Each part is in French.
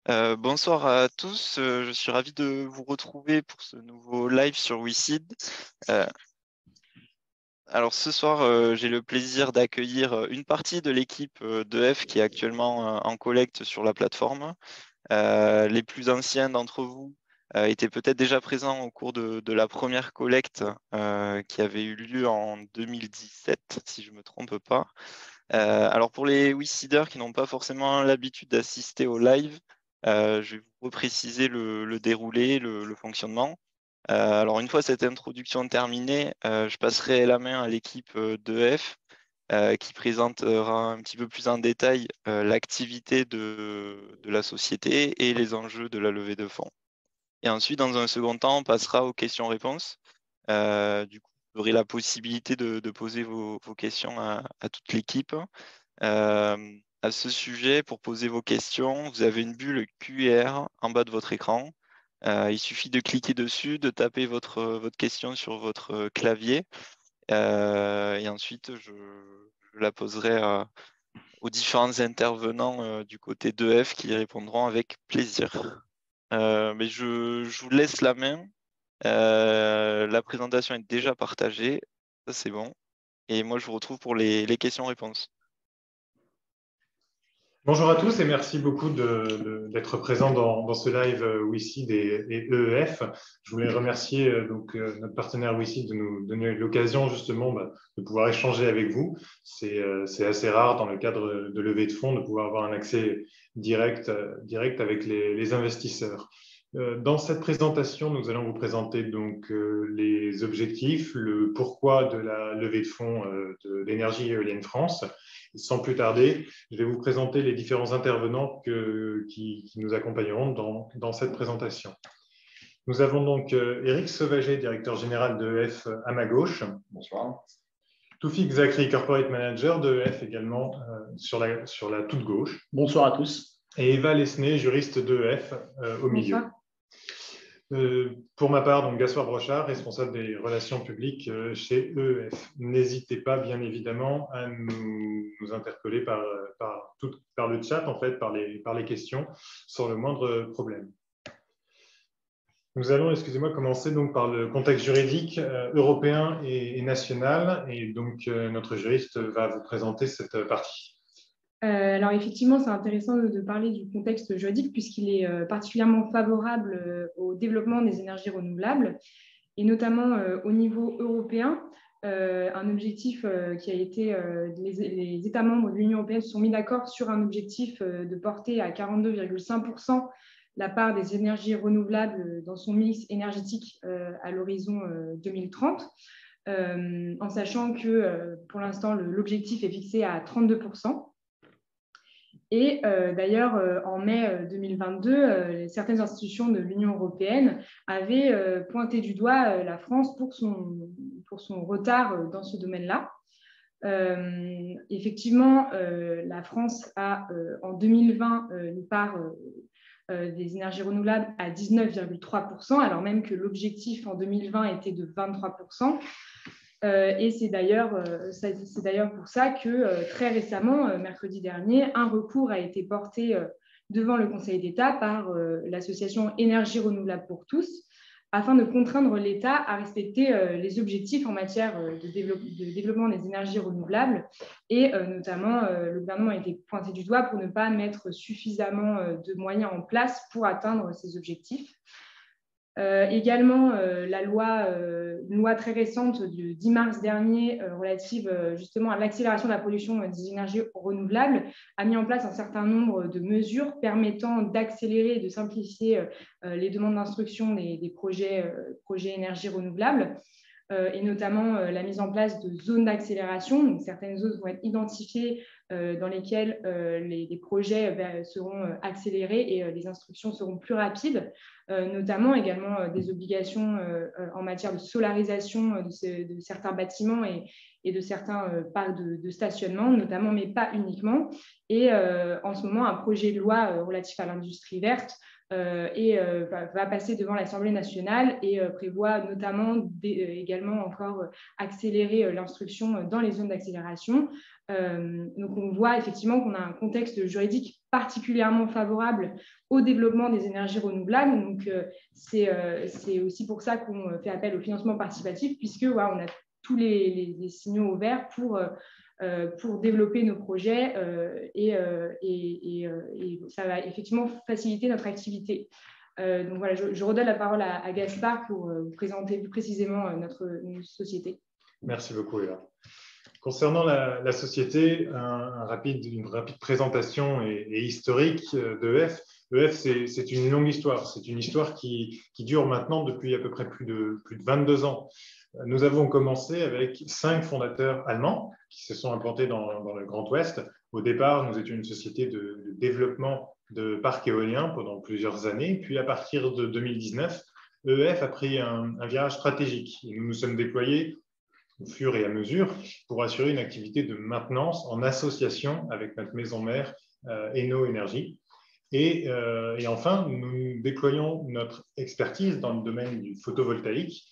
Bonsoir à tous, je suis ravi de vous retrouver pour ce nouveau live sur WeSeed. Euh, alors ce soir, j'ai le plaisir d'accueillir une partie de l'équipe d'EF qui est actuellement en collecte sur la plateforme. Les plus anciens d'entre vous étaient peut-être déjà présents au cours de la première collecte qui avait eu lieu en 2017, si je ne me trompe pas. Alors pour les WeSeeders qui n'ont pas forcément l'habitude d'assister au live, je vais vous repréciser le déroulé, le fonctionnement. Alors une fois cette introduction terminée, je passerai la main à l'équipe d'EF qui présentera un petit peu plus en détail l'activité de la société et les enjeux de la levée de fonds. Et ensuite, dans un second temps, on passera aux questions-réponses. Du coup, vous aurez la possibilité de poser vos questions à toute l'équipe. À ce sujet, pour poser vos questions, vous avez une bulle QR en bas de votre écran. Il suffit de cliquer dessus, de taper votre question sur votre clavier et ensuite je la poserai aux différents intervenants du côté d'EF qui y répondront avec plaisir. Mais je vous laisse la main. La présentation est déjà partagée, ça c'est bon. Et moi je vous retrouve pour les questions-réponses. Bonjour à tous et merci beaucoup d'être présents dans ce live WeSeed et EEF. Je voulais remercier notre partenaire WeSeed de nous donner l'occasion justement de pouvoir échanger avec vous. C'est assez rare dans le cadre de levée de fonds de pouvoir avoir un accès direct avec les investisseurs. Dans cette présentation, nous allons vous présenter donc les objectifs, le pourquoi de la levée de fonds de l'Énergie éolienne France. Sans plus tarder, je vais vous présenter les différents intervenants qui nous accompagneront dans cette présentation. Nous avons donc Éric Sauvager, directeur général de EF à ma gauche. Bonsoir. Toufik Zakri, corporate manager de EF également sur la toute gauche. Bonsoir à tous. Et Eva Lesnay, juriste de EF au milieu. Bonsoir. Pour ma part, donc Gaspard Brochard, responsable des relations publiques chez EEF. N'hésitez pas, bien évidemment, à nous interpeller par le chat, en fait, par les questions, sans le moindre problème. Nous allons, excusez-moi, commencer donc par le contexte juridique européen et national. Et donc, notre juriste va vous présenter cette partie. Alors effectivement, c'est intéressant de parler du contexte juridique puisqu'il est particulièrement favorable au développement des énergies renouvelables et notamment au niveau européen. Un objectif qui a été, les États membres de l'Union européenne se sont mis d'accord sur un objectif de porter à 42,5% la part des énergies renouvelables dans son mix énergétique à l'horizon 2030, en sachant que pour l'instant, l'objectif est fixé à 32%. Et d'ailleurs, en mai 2022, certaines institutions de l'Union européenne avaient pointé du doigt la France pour son retard dans ce domaine-là. Effectivement, la France a en 2020 une part des énergies renouvelables à 19,3%, alors même que l'objectif en 2020 était de 23%. Et c'est d'ailleurs pour ça que très récemment, mercredi dernier, un recours a été porté devant le Conseil d'État par l'association Énergie renouvelable pour tous, afin de contraindre l'État à respecter les objectifs en matière de développement des énergies renouvelables. Et notamment, le gouvernement a été pointé du doigt pour ne pas mettre suffisamment de moyens en place pour atteindre ces objectifs. Également, une loi très récente du 10 mars dernier relative justement à l'accélération de la production des énergies renouvelables a mis en place un certain nombre de mesures permettant d'accélérer et de simplifier les demandes d'instruction des projets énergie renouvelables. Et notamment la mise en place de zones d'accélération. Donc, certaines zones vont être identifiées dans lesquelles les projets seront accélérés et les instructions seront plus rapides, notamment également des obligations en matière de solarisation de certains bâtiments et de certains parcs de stationnement, notamment, mais pas uniquement. Et en ce moment, un projet de loi relatif à l'industrie verte va passer devant l'Assemblée nationale et prévoit notamment également encore accélérer l'instruction dans les zones d'accélération Donc, on voit effectivement qu'on a un contexte juridique particulièrement favorable au développement des énergies renouvelables. Donc, c'est aussi pour ça qu'on fait appel au financement participatif, puisque voilà, on a tous les signaux au vert pour développer nos projets et ça va effectivement faciliter notre activité. Donc voilà, je redonne la parole à Gaspard pour vous présenter plus précisément notre société. Merci beaucoup, Ella. Concernant la société, une rapide présentation et historique d'EF. EF, c'est une longue histoire. C'est une histoire qui dure maintenant depuis à peu près plus de 22 ans. Nous avons commencé avec 5 fondateurs allemands qui se sont implantés dans le Grand Ouest. Au départ, nous étions une société de développement de parcs éoliens pendant plusieurs années. Puis, à partir de 2019, EF a pris un virage stratégique. Et nous nous sommes déployés au fur et à mesure pour assurer une activité de maintenance en association avec notre maison mère Eno Énergie. Et enfin, nous déployons notre expertise dans le domaine du photovoltaïque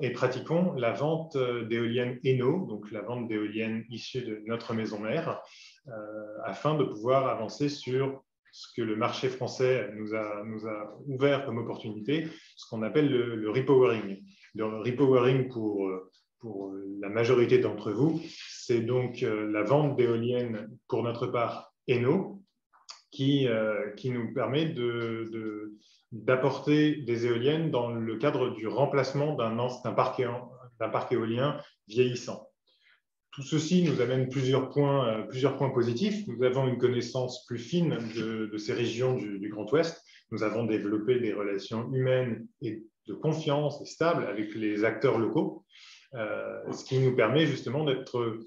et pratiquons la vente d'éoliennes Eno, donc la vente d'éoliennes issues de notre maison mère, afin de pouvoir avancer sur ce que le marché français nous a ouvert comme opportunité, ce qu'on appelle le repowering. Le repowering pour la majorité d'entre vous, c'est donc la vente d'éoliennes pour notre part Eno, qui nous permet d'apporter des éoliennes dans le cadre du remplacement d'un parc éolien vieillissant. Tout ceci nous amène plusieurs points positifs. Nous avons une connaissance plus fine de ces régions du Grand Ouest. Nous avons développé des relations humaines et de confiance et stables avec les acteurs locaux, ce qui nous permet justement d'être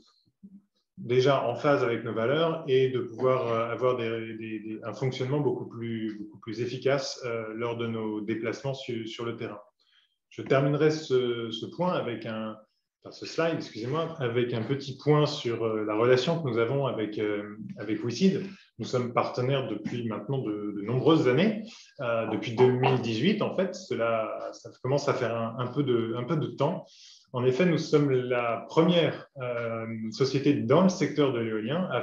déjà en phase avec nos valeurs et de pouvoir avoir un fonctionnement beaucoup plus efficace lors de nos déplacements sur le terrain. Je terminerai ce point avec ce slide, excusez-moi, avec un petit point sur la relation que nous avons avec WICID. Nous sommes partenaires depuis maintenant de nombreuses années, depuis 2018 en fait. Ça commence à faire un peu de temps. En effet, nous sommes la première société dans le secteur de l'éolien à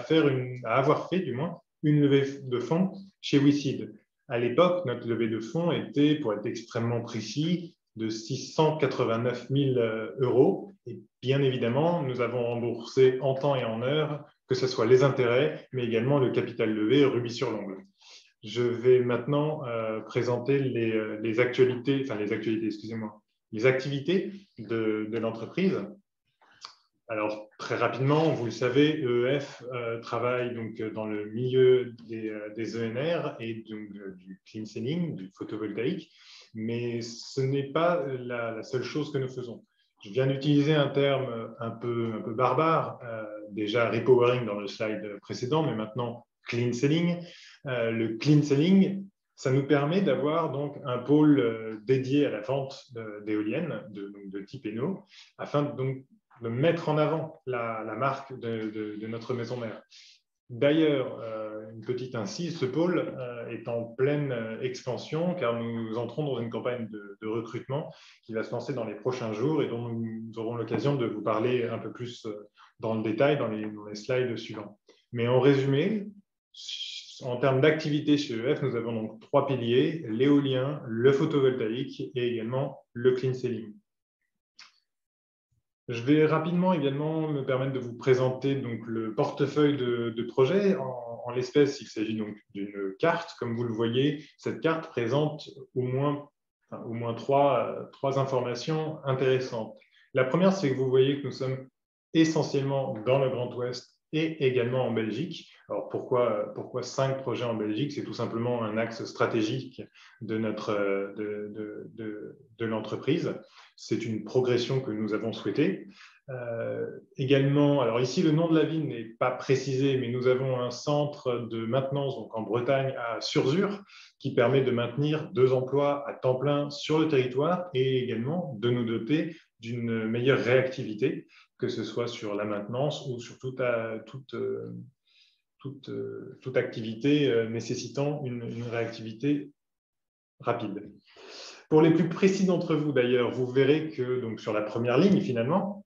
avoir fait du moins une levée de fonds chez WICID. À l'époque, notre levée de fonds était, pour être extrêmement précis, de 689 000 €. Et bien évidemment, nous avons remboursé en temps et en heure, que ce soit les intérêts, mais également le capital levé rubis sur l'ongle. Je vais maintenant présenter les activités de l'entreprise. Alors, très rapidement, vous le savez, EEF travaille donc dans le milieu des ENR et donc, du clean selling, du photovoltaïque, mais ce n'est pas la seule chose que nous faisons. Je viens d'utiliser un terme un peu barbare, déjà repowering dans le slide précédent, mais maintenant clean selling. Le clean selling, ça nous permet d'avoir donc un pôle dédié à la vente d'éoliennes de type Eno, afin donc de mettre en avant la marque de notre maison mère. D'ailleurs, une petite incise, ce pôle est en pleine expansion car nous entrons dans une campagne de recrutement qui va se lancer dans les prochains jours et dont nous aurons l'occasion de vous parler un peu plus dans le détail dans les slides suivants. Mais en résumé, en termes d'activité chez EF, nous avons donc 3 piliers, l'éolien, le photovoltaïque et également le clean selling. Je vais rapidement également me permettre de vous présenter donc le portefeuille de projets. En l'espèce, il s'agit donc d'une carte. Comme vous le voyez, cette carte présente au moins 3 informations intéressantes. La première, c'est que vous voyez que nous sommes essentiellement dans le Grand Ouest et également en Belgique. Alors pourquoi 5 projets en Belgique? C'est tout simplement un axe stratégique de l'entreprise. C'est une progression que nous avons souhaitée. Également, alors ici le nom de la ville n'est pas précisé, mais nous avons un centre de maintenance donc en Bretagne à Surzur qui permet de maintenir 2 emplois à temps plein sur le territoire et également de nous doter d'une meilleure réactivité, que ce soit sur la maintenance ou sur toute activité nécessitant une réactivité rapide. Pour les plus précis d'entre vous, d'ailleurs, vous verrez que donc, sur la première ligne, finalement,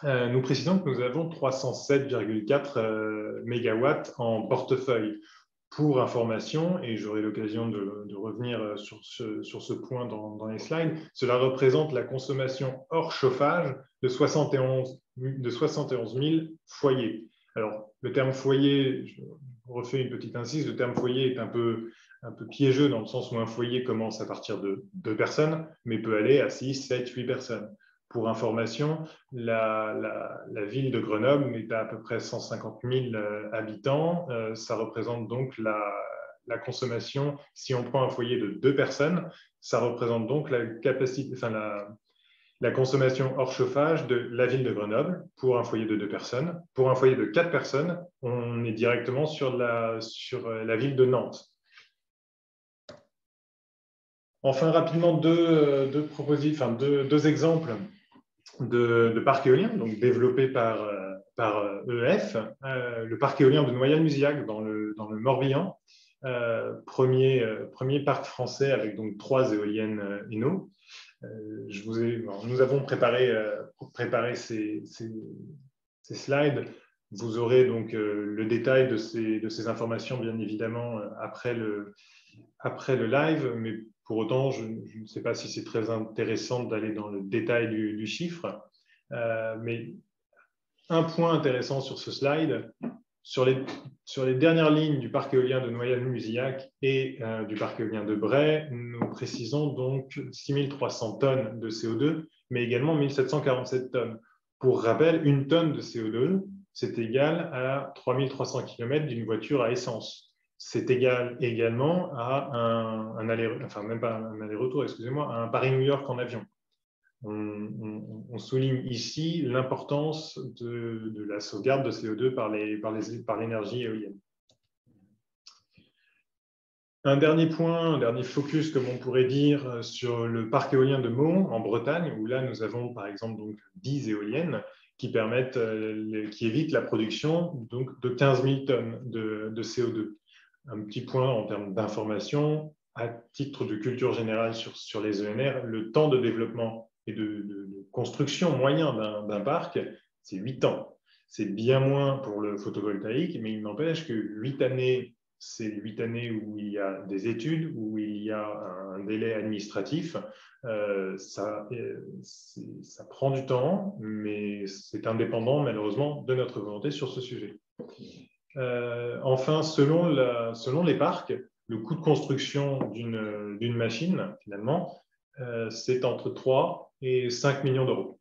nous précisons que nous avons 307,4 mégawatts en portefeuille. Pour information, et j'aurai l'occasion de revenir sur ce point dans les slides, cela représente la consommation hors chauffage de 71 000 foyers. Alors, le terme foyer, je refais une petite incise, le terme foyer est un peu piégeux dans le sens où un foyer commence à partir de 2 personnes, mais peut aller à 6, 7, 8 personnes. Pour information, la ville de Grenoble est à peu près 150 000 habitants. Ça représente donc la consommation, si on prend un foyer de 2 personnes, ça représente donc la consommation hors chauffage de la ville de Grenoble pour un foyer de 2 personnes. Pour un foyer de 4 personnes, on est directement sur la ville de Nantes. Enfin, rapidement, deux exemples de parcs éoliens, donc développés par EF. Le parc éolien de Noyal-Muzillac dans le Morbihan, premier parc français avec donc 3 éoliennes Eno. Nous avons préparé ces slides. Vous aurez donc le détail de ces informations, bien évidemment, après le live, mais pour autant, je ne sais pas si c'est très intéressant d'aller dans le détail du chiffre. Mais un point intéressant sur ce slide, sur les dernières lignes du parc éolien de Noyal-Muzillac et du parc éolien de Bray, nous précisons donc 6300 tonnes de CO2, mais également 1747 tonnes. Pour rappel, 1 tonne de CO2, c'est égal à 3300 km d'une voiture à essence. C'est égal également à un Paris-New York en avion. On souligne ici l'importance de la sauvegarde de CO2 par l'énergie éolienne. Un dernier point, un dernier focus, comme on pourrait dire, sur le parc éolien de Meaux, en Bretagne, où là, nous avons par exemple donc 10 éoliennes qui évitent la production donc, de 15 000 tonnes de CO2. Un petit point en termes d'information, à titre de culture générale sur les ENR, le temps de développement et de construction moyen d'un parc, c'est 8 ans. C'est bien moins pour le photovoltaïque, mais il n'empêche que 8 années, c'est 8 années où il y a des études, où il y a un délai administratif. Ça prend du temps, mais c'est indépendant, malheureusement, de notre volonté sur ce sujet. Enfin, selon les parcs, le coût de construction d'une machine, finalement, c'est entre 3 et 5 millions d'euros.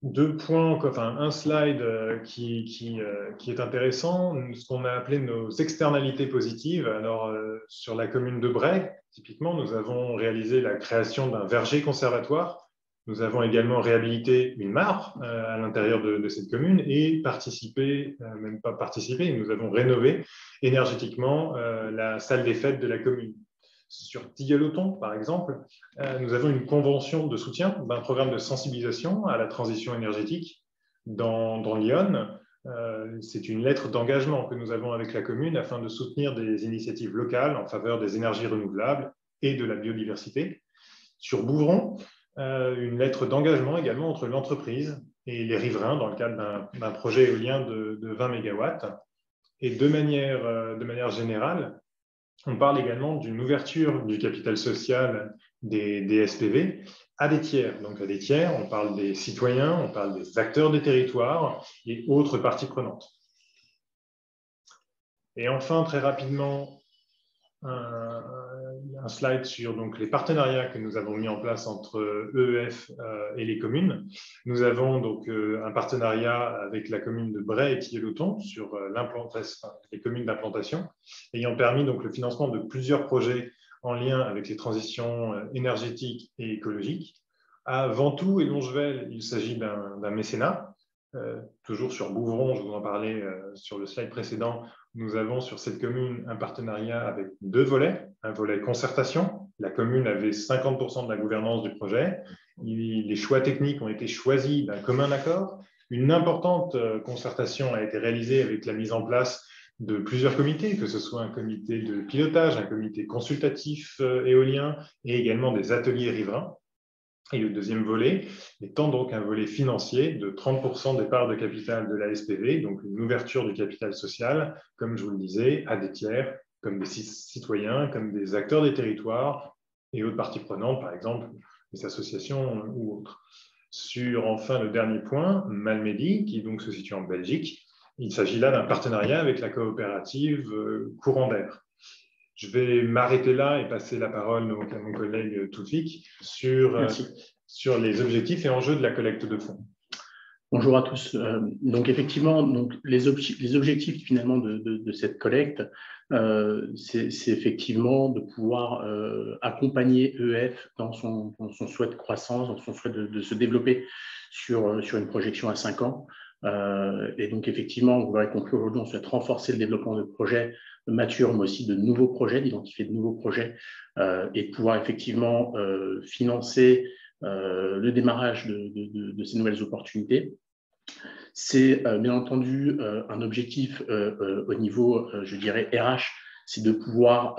2 points, un slide qui est intéressant, ce qu'on a appelé nos externalités positives. Alors, sur la commune de Bray, typiquement, nous avons réalisé la création d'un verger conservatoire. Nous avons également réhabilité une mare à l'intérieur de cette commune et nous avons rénové énergétiquement la salle des fêtes de la commune. Sur Tilleloton, par exemple, nous avons une convention de soutien d'un programme de sensibilisation à la transition énergétique dans l'Yonne. C'est une lettre d'engagement que nous avons avec la commune afin de soutenir des initiatives locales en faveur des énergies renouvelables et de la biodiversité. Sur Bouvron, une lettre d'engagement également entre l'entreprise et les riverains dans le cadre d'un projet éolien de 20 MW. Et de manière générale, on parle également d'une ouverture du capital social des SPV à des tiers. Donc à des tiers, on parle des citoyens, on parle des acteurs des territoires et autres parties prenantes. Et enfin, très rapidement, un slide sur donc, les partenariats que nous avons mis en place entre EEF et les communes. Nous avons donc un partenariat avec la commune de Bray et Tilleloton sur les communes d'implantation, ayant permis donc, le financement de plusieurs projets en lien avec les transitions énergétiques et écologiques. À Ventoux et Longevel, il s'agit d'un mécénat. Toujours sur Bouvron, je vous en parlais sur le slide précédent, nous avons sur cette commune un partenariat avec 2 volets. Un volet concertation, la commune avait 50% de la gouvernance du projet. Les choix techniques ont été choisis d'un commun accord. Une importante concertation a été réalisée avec la mise en place de plusieurs comités, que ce soit un comité de pilotage, un comité consultatif éolien et également des ateliers riverains. Et le deuxième volet étant donc un volet financier de 30% des parts de capital de la SPV, donc une ouverture du capital social, comme je vous le disais, à des tiers, comme des citoyens, comme des acteurs des territoires et autres parties prenantes, par exemple des associations ou autres. Sur enfin le dernier point, Malmedy, qui donc se situe en Belgique, il s'agit là d'un partenariat avec la coopérative Courant d'Air. Je vais m'arrêter là et passer la parole donc, à mon collègue Toufik sur les objectifs et enjeux de la collecte de fonds. Bonjour à tous. Donc effectivement, donc les objectifs finalement de cette collecte, c'est effectivement de pouvoir accompagner EF dans son souhait de croissance, dans son souhait de se développer sur une projection à 5 ans. Et donc effectivement, vous l'aurez compris, aujourd'hui, on souhaite renforcer le développement de projets matures, mais aussi de nouveaux projets, d'identifier de nouveaux projets et de pouvoir effectivement financer le démarrage de ces nouvelles opportunités. C'est bien entendu un objectif au niveau, je dirais, RH, c'est de pouvoir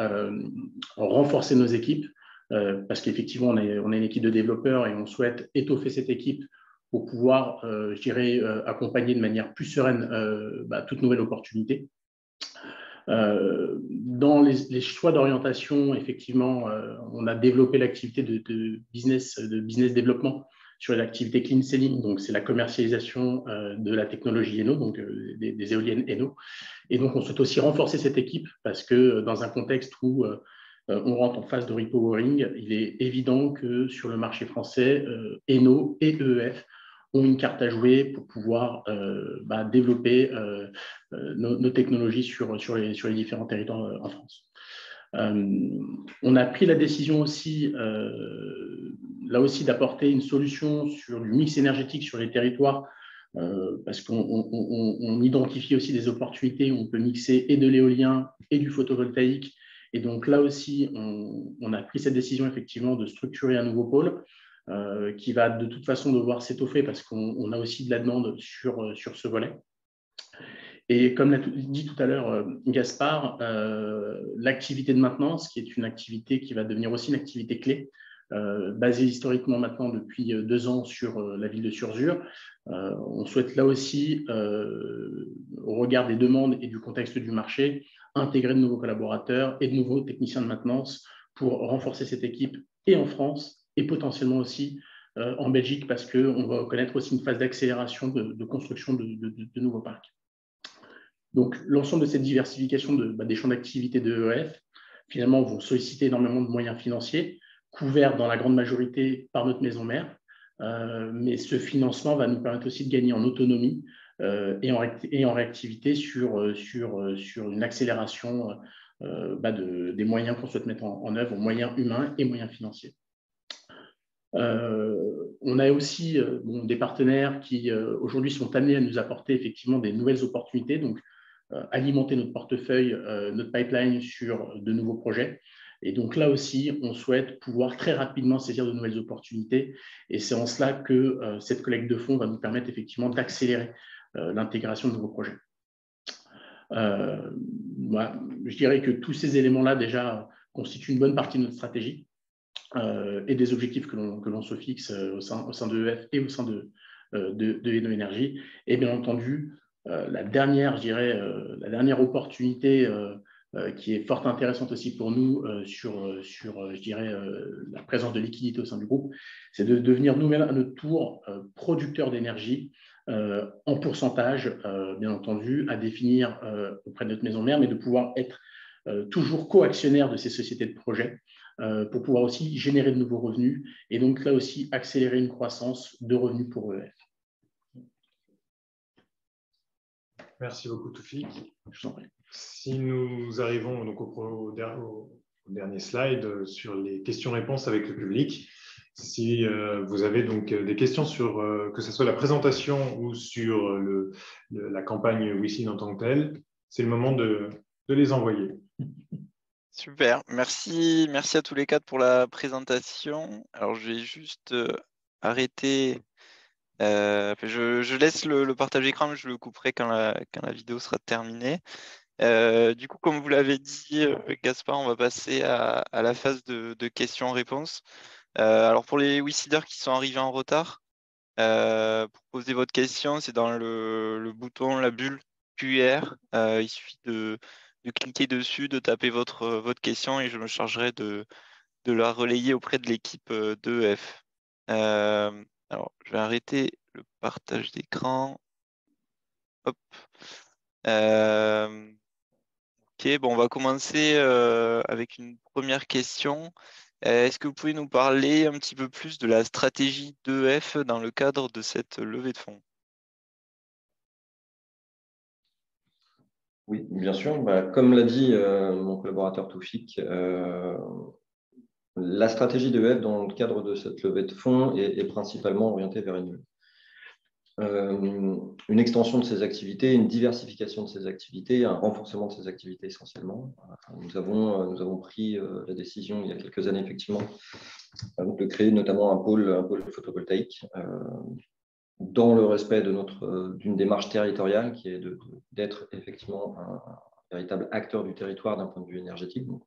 renforcer nos équipes parce qu'effectivement, on a une équipe de développeurs et on souhaite étoffer cette équipe pour pouvoir, je dirais, accompagner de manière plus sereine toute nouvelle opportunité. Dans les choix d'orientation, effectivement, on a développé l'activité de business développement sur l'activité clean selling, donc c'est la commercialisation de la technologie Eno, donc des éoliennes Eno. Et donc, on souhaite aussi renforcer cette équipe parce que dans un contexte où on rentre en phase de repowering, il est évident que sur le marché français, Eno et EEF ont une carte à jouer pour pouvoir développer nos technologies sur les différents territoires en France. On a pris la décision aussi, là aussi, d'apporter une solution sur du mix énergétique sur les territoires parce qu'on identifie aussi des opportunités où on peut mixer et de l'éolien et du photovoltaïque. Et donc là aussi, on a pris cette décision effectivement de structurer un nouveau pôle qui va de toute façon devoir s'étoffer parce qu'on a aussi de la demande sur ce volet. Et comme l'a dit tout à l'heure Gaspard, l'activité de maintenance, qui est une activité qui va devenir aussi une activité clé, basée historiquement maintenant depuis 2 ans sur la ville de Surzur. On souhaite là aussi, au regard des demandes et du contexte du marché, intégrer de nouveaux collaborateurs et de nouveaux techniciens de maintenance pour renforcer cette équipe et en France et potentiellement aussi en Belgique parce qu'on va connaître aussi une phase d'accélération de construction de nouveaux parcs. Donc, l'ensemble de cette diversification des champs d'activité de EEF, finalement, vont solliciter énormément de moyens financiers, couverts dans la grande majorité par notre maison mère. Mais ce financement va nous permettre aussi de gagner en autonomie et en réactivité sur une accélération des moyens qu'on souhaite mettre en œuvre, moyens humains et moyens financiers. On a aussi des partenaires qui aujourd'hui sont amenés à nous apporter effectivement des nouvelles opportunités, donc alimenter notre portefeuille, notre pipeline sur de nouveaux projets. Et donc là aussi, on souhaite pouvoir très rapidement saisir de nouvelles opportunités. Et c'est en cela que cette collecte de fonds va nous permettre effectivement d'accélérer l'intégration de nouveaux projets. Je dirais que tous ces éléments-là déjà constituent une bonne partie de notre stratégie et des objectifs que l'on se fixe au sein de EF et au sein de Eno Energy. Et bien entendu, la dernière opportunité qui est fort intéressante aussi pour nous sur je dirais, la présence de liquidité au sein du groupe, c'est de devenir nous-mêmes à notre tour producteurs d'énergie en pourcentage, bien entendu, à définir auprès de notre maison mère, mais de pouvoir être toujours co-actionnaire de ces sociétés de projet pour pouvoir aussi générer de nouveaux revenus et donc là aussi accélérer une croissance de revenus pour EF. Merci beaucoup, Toufik. Je vous en prie. Si nous arrivons donc au dernier slide sur les questions-réponses avec le public, si vous avez donc des questions sur que ce soit la présentation ou sur la campagne WeSeed en tant que telle, c'est le moment de les envoyer. Super, merci à tous les 4 pour la présentation. Alors, je vais juste arrêter. Je laisse le partage écran, mais je le couperai quand la vidéo sera terminée. Du coup, comme vous l'avez dit, Gaspard, on va passer à la phase de questions-réponses. Alors pour les WeSeeders qui sont arrivés en retard, pour poser votre question, c'est dans le bouton, la bulle QR. Il suffit de cliquer dessus, de taper votre question et je me chargerai de la relayer auprès de l'équipe d'EF. Alors, je vais arrêter le partage d'écran. Hop. Ok, bon, on va commencer avec une première question. Est-ce que vous pouvez nous parler un petit peu plus de la stratégie d'EF dans le cadre de cette levée de fonds? Oui, bien sûr. Comme l'a dit mon collaborateur Toufik, la stratégie d'EF dans le cadre de cette levée de fonds est principalement orientée vers une extension de ses activités, une diversification de ses activités, un renforcement de ses activités essentiellement. Nous avons pris la décision il y a quelques années, effectivement, de créer notamment un pôle photovoltaïque dans le respect d'une démarche territoriale qui est d'être effectivement un véritable acteur du territoire d'un point de vue énergétique. Donc,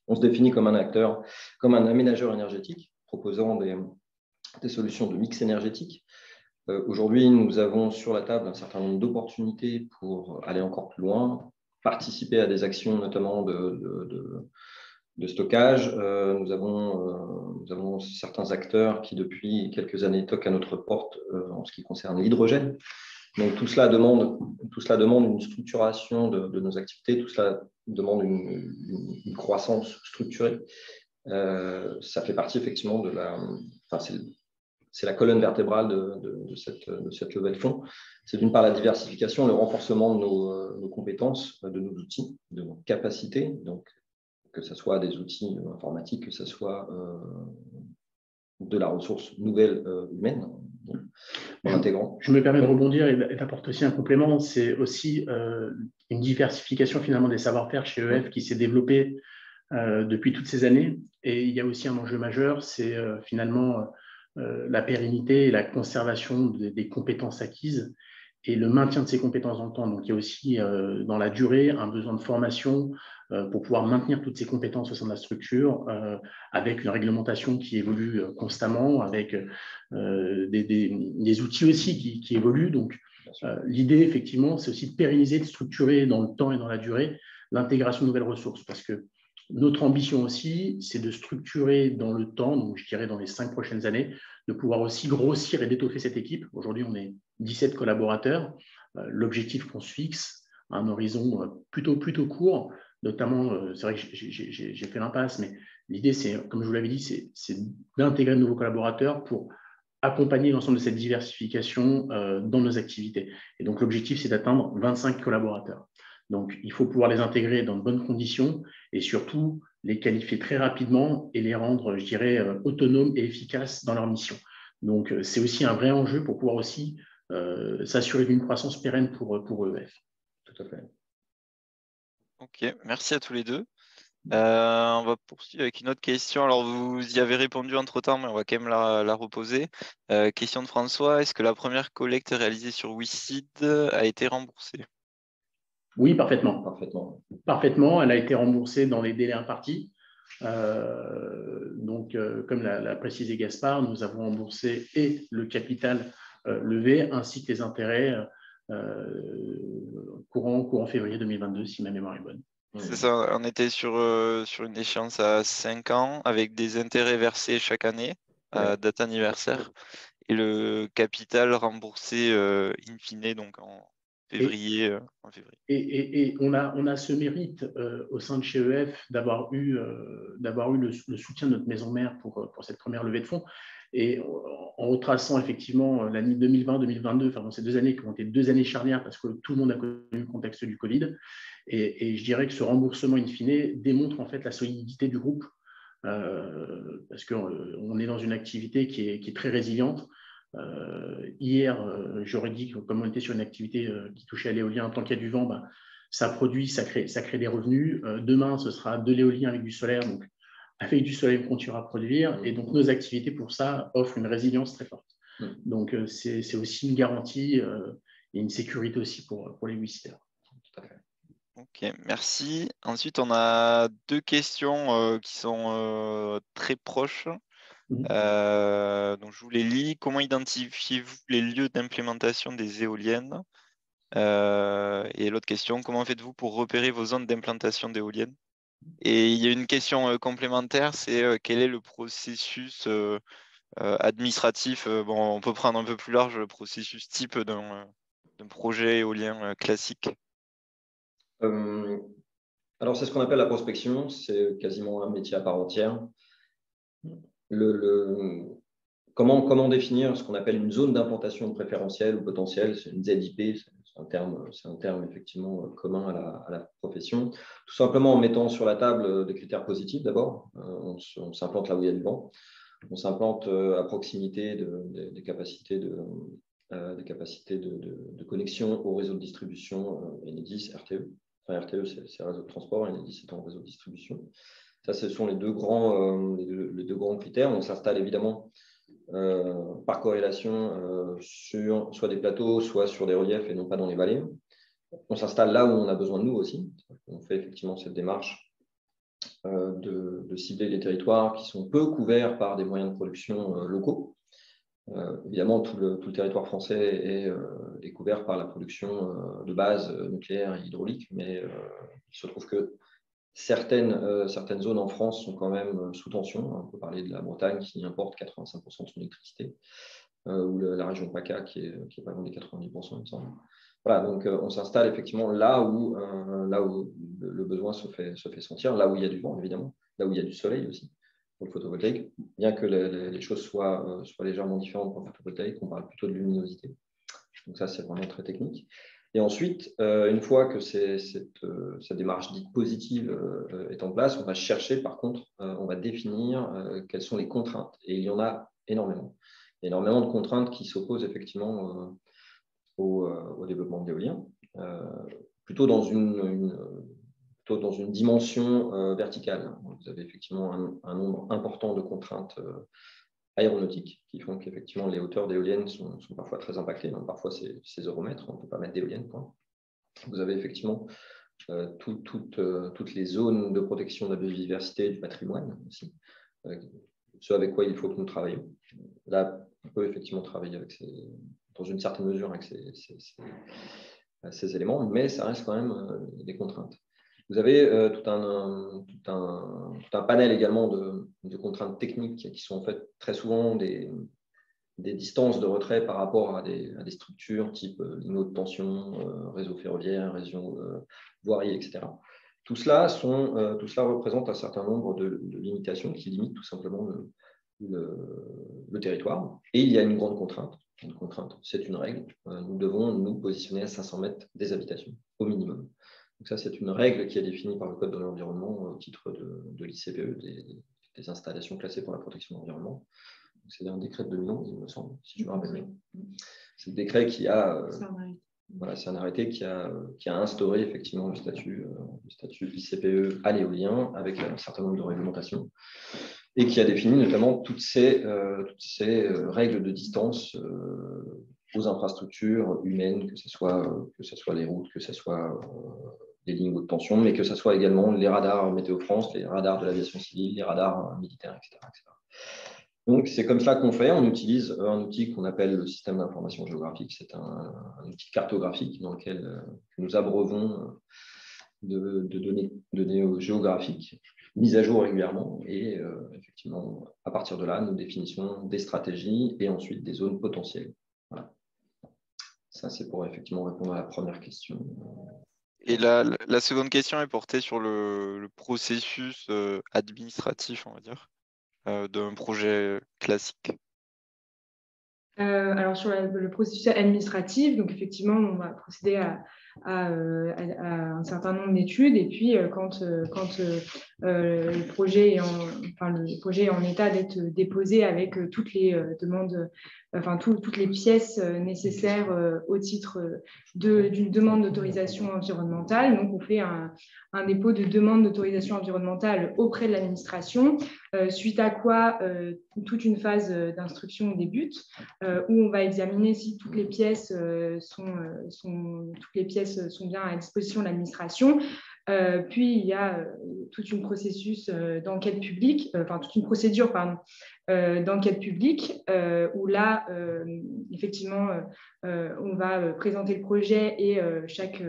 on se définit comme un acteur, comme un aménageur énergétique proposant des solutions de mix énergétique. Aujourd'hui, nous avons sur la table un certain nombre d'opportunités pour aller encore plus loin, participer à des actions notamment de stockage. Nous avons certains acteurs qui, depuis quelques années, toquent à notre porte en ce qui concerne l'hydrogène. Donc, tout cela demande une structuration de nos activités, tout cela demande une croissance structurée. Ça fait partie effectivement c'est la colonne vertébrale de cette levée de fonds. C'est d'une part la diversification, le renforcement de nos compétences, de nos outils, de nos capacités, donc que ce soit des outils informatiques, que ce soit de la ressource nouvelle humaine, en intégrant. Je me permets de rebondir et d'apporter aussi un complément. C'est aussi une diversification finalement des savoir-faire chez EF qui s'est développée depuis toutes ces années. Et il y a aussi un enjeu majeur, c'est finalement la pérennité et la conservation des compétences acquises et le maintien de ces compétences dans le temps. Donc, il y a aussi dans la durée un besoin de formation pour pouvoir maintenir toutes ces compétences au sein de la structure avec une réglementation qui évolue constamment, avec des outils aussi qui évoluent. Donc, l'idée, effectivement, c'est aussi de pérenniser, de structurer dans le temps et dans la durée l'intégration de nouvelles ressources parce que notre ambition aussi, c'est de structurer dans le temps, donc je dirais dans les 5 prochaines années, de pouvoir aussi grossir et d'étoffer cette équipe. Aujourd'hui, on est 17 collaborateurs. L'objectif qu'on se fixe à un horizon plutôt court, notamment, c'est vrai que j'ai fait l'impasse, mais l'idée, c'est, comme je vous l'avais dit, c'est d'intégrer de nouveaux collaborateurs pour accompagner l'ensemble de cette diversification dans nos activités. Et donc, l'objectif, c'est d'atteindre 25 collaborateurs. Donc, il faut pouvoir les intégrer dans de bonnes conditions et surtout les qualifier très rapidement et les rendre, je dirais, autonomes et efficaces dans leur mission. Donc, c'est aussi un vrai enjeu pour pouvoir aussi s'assurer d'une croissance pérenne pour EF. Tout à fait. Ok, merci à tous les deux. On va poursuivre avec une autre question. Alors, vous y avez répondu entre-temps, mais on va quand même la reposer. Question de François. Est-ce que la première collecte réalisée sur WeSeed a été remboursée? Oui, parfaitement. Parfaitement. Elle a été remboursée dans les délais impartis. Donc, comme l'a précisé Gaspard, nous avons remboursé et le capital levé ainsi que les intérêts courant février 2022, si ma mémoire est bonne. C'est ça, on était sur une échéance à 5 ans avec des intérêts versés chaque année à date anniversaire et le capital remboursé in fine, donc en février. Et on a ce mérite au sein de chez EF d'avoir eu le soutien de notre maison mère pour cette première levée de fonds. Et en retraçant effectivement l'année 2020-2022, enfin, ces 2 années qui ont été 2 années charnières parce que tout le monde a connu le contexte du Covid. Et je dirais que ce remboursement in fine démontre en fait la solidité du groupe parce qu'on est dans une activité qui est très résiliente. Hier, j'aurais dit que comme on était sur une activité qui touchait à l'éolien, tant qu'il y a du vent, ça produit, ça crée des revenus. Demain, ce sera de l'éolien avec du solaire. Donc, avec du soleil, on continuera à produire. Et donc, nos activités, pour ça, offrent une résilience très forte. Donc, c'est aussi une garantie et une sécurité aussi pour les WeSeeders. Tout à fait. Ok, merci. Ensuite, on a 2 questions qui sont très proches. Donc, je vous les lis. Comment identifiez-vous les lieux d'implémentation des éoliennes? Et l'autre question, comment faites-vous pour repérer vos zones d'implantation d'éoliennes? Et il y a une question complémentaire, c'est quel est le processus administratif? Bon, on peut prendre un peu plus large, le processus type d'un projet éolien classique. Alors, c'est ce qu'on appelle la prospection. C'est quasiment un métier à part entière. Comment définir ce qu'on appelle une zone d'implantation préférentielle ou potentielle? C'est une ZIP, c'est un terme effectivement commun à la profession. Tout simplement en mettant sur la table des critères positifs d'abord. On s'implante là où il y a du vent. On s'implante à proximité des capacités de connexion au réseau de distribution Enedis, RTE. Enfin, RTE, c'est le réseau de transport, Enedis, c'est un réseau de distribution. Ça, ce sont les deux grands critères. On s'installe évidemment par corrélation sur soit des plateaux, soit sur des reliefs et non pas dans les vallées. On s'installe là où on a besoin de nous aussi. On fait effectivement cette démarche de cibler les territoires qui sont peu couverts par des moyens de production locaux. Évidemment, tout le territoire français est couvert par la production de base nucléaire et hydraulique, mais il se trouve que certaines zones en France sont quand même sous tension. On peut parler de la Bretagne qui importe 85% de son électricité, ou la région PACA qui est pas loin des 90%, il me semble. Voilà, donc on s'installe effectivement là où le besoin se fait sentir, là où il y a du vent évidemment, là où il y a du soleil aussi. Pour le photovoltaïque, bien que les choses soient légèrement différentes pour le photovoltaïque, on parle plutôt de luminosité. Donc ça, c'est vraiment très technique. Et ensuite, une fois que cette démarche dite positive est en place, on va chercher, par contre, on va définir quelles sont les contraintes. Et il y en a énormément. Il y a énormément de contraintes qui s'opposent effectivement au développement d'éolien, plutôt dans une dimension verticale. Vous avez effectivement un nombre important de contraintes aéronautiques qui font qu'effectivement les hauteurs d'éoliennes sont parfois très impactées. Donc, parfois, c'est 0 mètres, on ne peut pas mettre d'éoliennes. Vous avez effectivement toutes les zones de protection de la biodiversité, du patrimoine aussi, ce avec quoi il faut que nous travaillions. Là, on peut effectivement travailler dans une certaine mesure avec ces éléments, mais ça reste quand même des contraintes. Vous avez tout un panel également de contraintes techniques qui sont en fait très souvent des distances de retrait par rapport à des structures type ligne haute tension, réseau ferroviaire, réseau voirie, etc. Tout cela représente un certain nombre de limitations qui limitent tout simplement le territoire. Et il y a une grande contrainte. Une contrainte, c'est une règle. Nous devons nous positionner à 500 mètres des habitations, au minimum. Donc ça, c'est une règle qui est définie par le Code de l'environnement au titre de l'ICPE, des installations classées pour la protection de l'environnement. C'est un décret de 2011, il me semble, si je me rappelle bien. C'est le décret qui a... c'est un arrêté qui a instauré effectivement le statut ICPE à l'éolien avec un certain nombre de réglementations et qui a défini notamment toutes ces règles de distance aux infrastructures humaines, que ce soit les routes, que ce soit les lignes haute tension, mais que ce soit également les radars Météo France, les radars de l'aviation civile, les radars militaires, etc. Donc, c'est comme ça qu'on fait. On utilise un outil qu'on appelle le système d'information géographique. C'est un outil cartographique dans lequel nous abreuvons de données géographiques mises à jour régulièrement. Et effectivement, à partir de là, nous définissons des stratégies et ensuite des zones potentielles. Voilà. Ça, c'est pour effectivement répondre à la première question. Et la seconde question est portée sur le processus administratif, on va dire, d'un projet classique. Alors, sur le processus administratif, donc effectivement, on va procéder à un certain nombre d'études. Et puis, quand le projet est en état d'être déposé avec toutes les demandes, toutes les pièces nécessaires au titre d'une demande d'autorisation environnementale. Donc, on fait un dépôt de demande d'autorisation environnementale auprès de l'administration, suite à quoi toute une phase d'instruction débute, où on va examiner si toutes les pièces sont bien à disposition de l'administration. Puis, il y a toute une processus d'enquête publique, toute une procédure d'enquête publique où là, effectivement, on va présenter le projet et chaque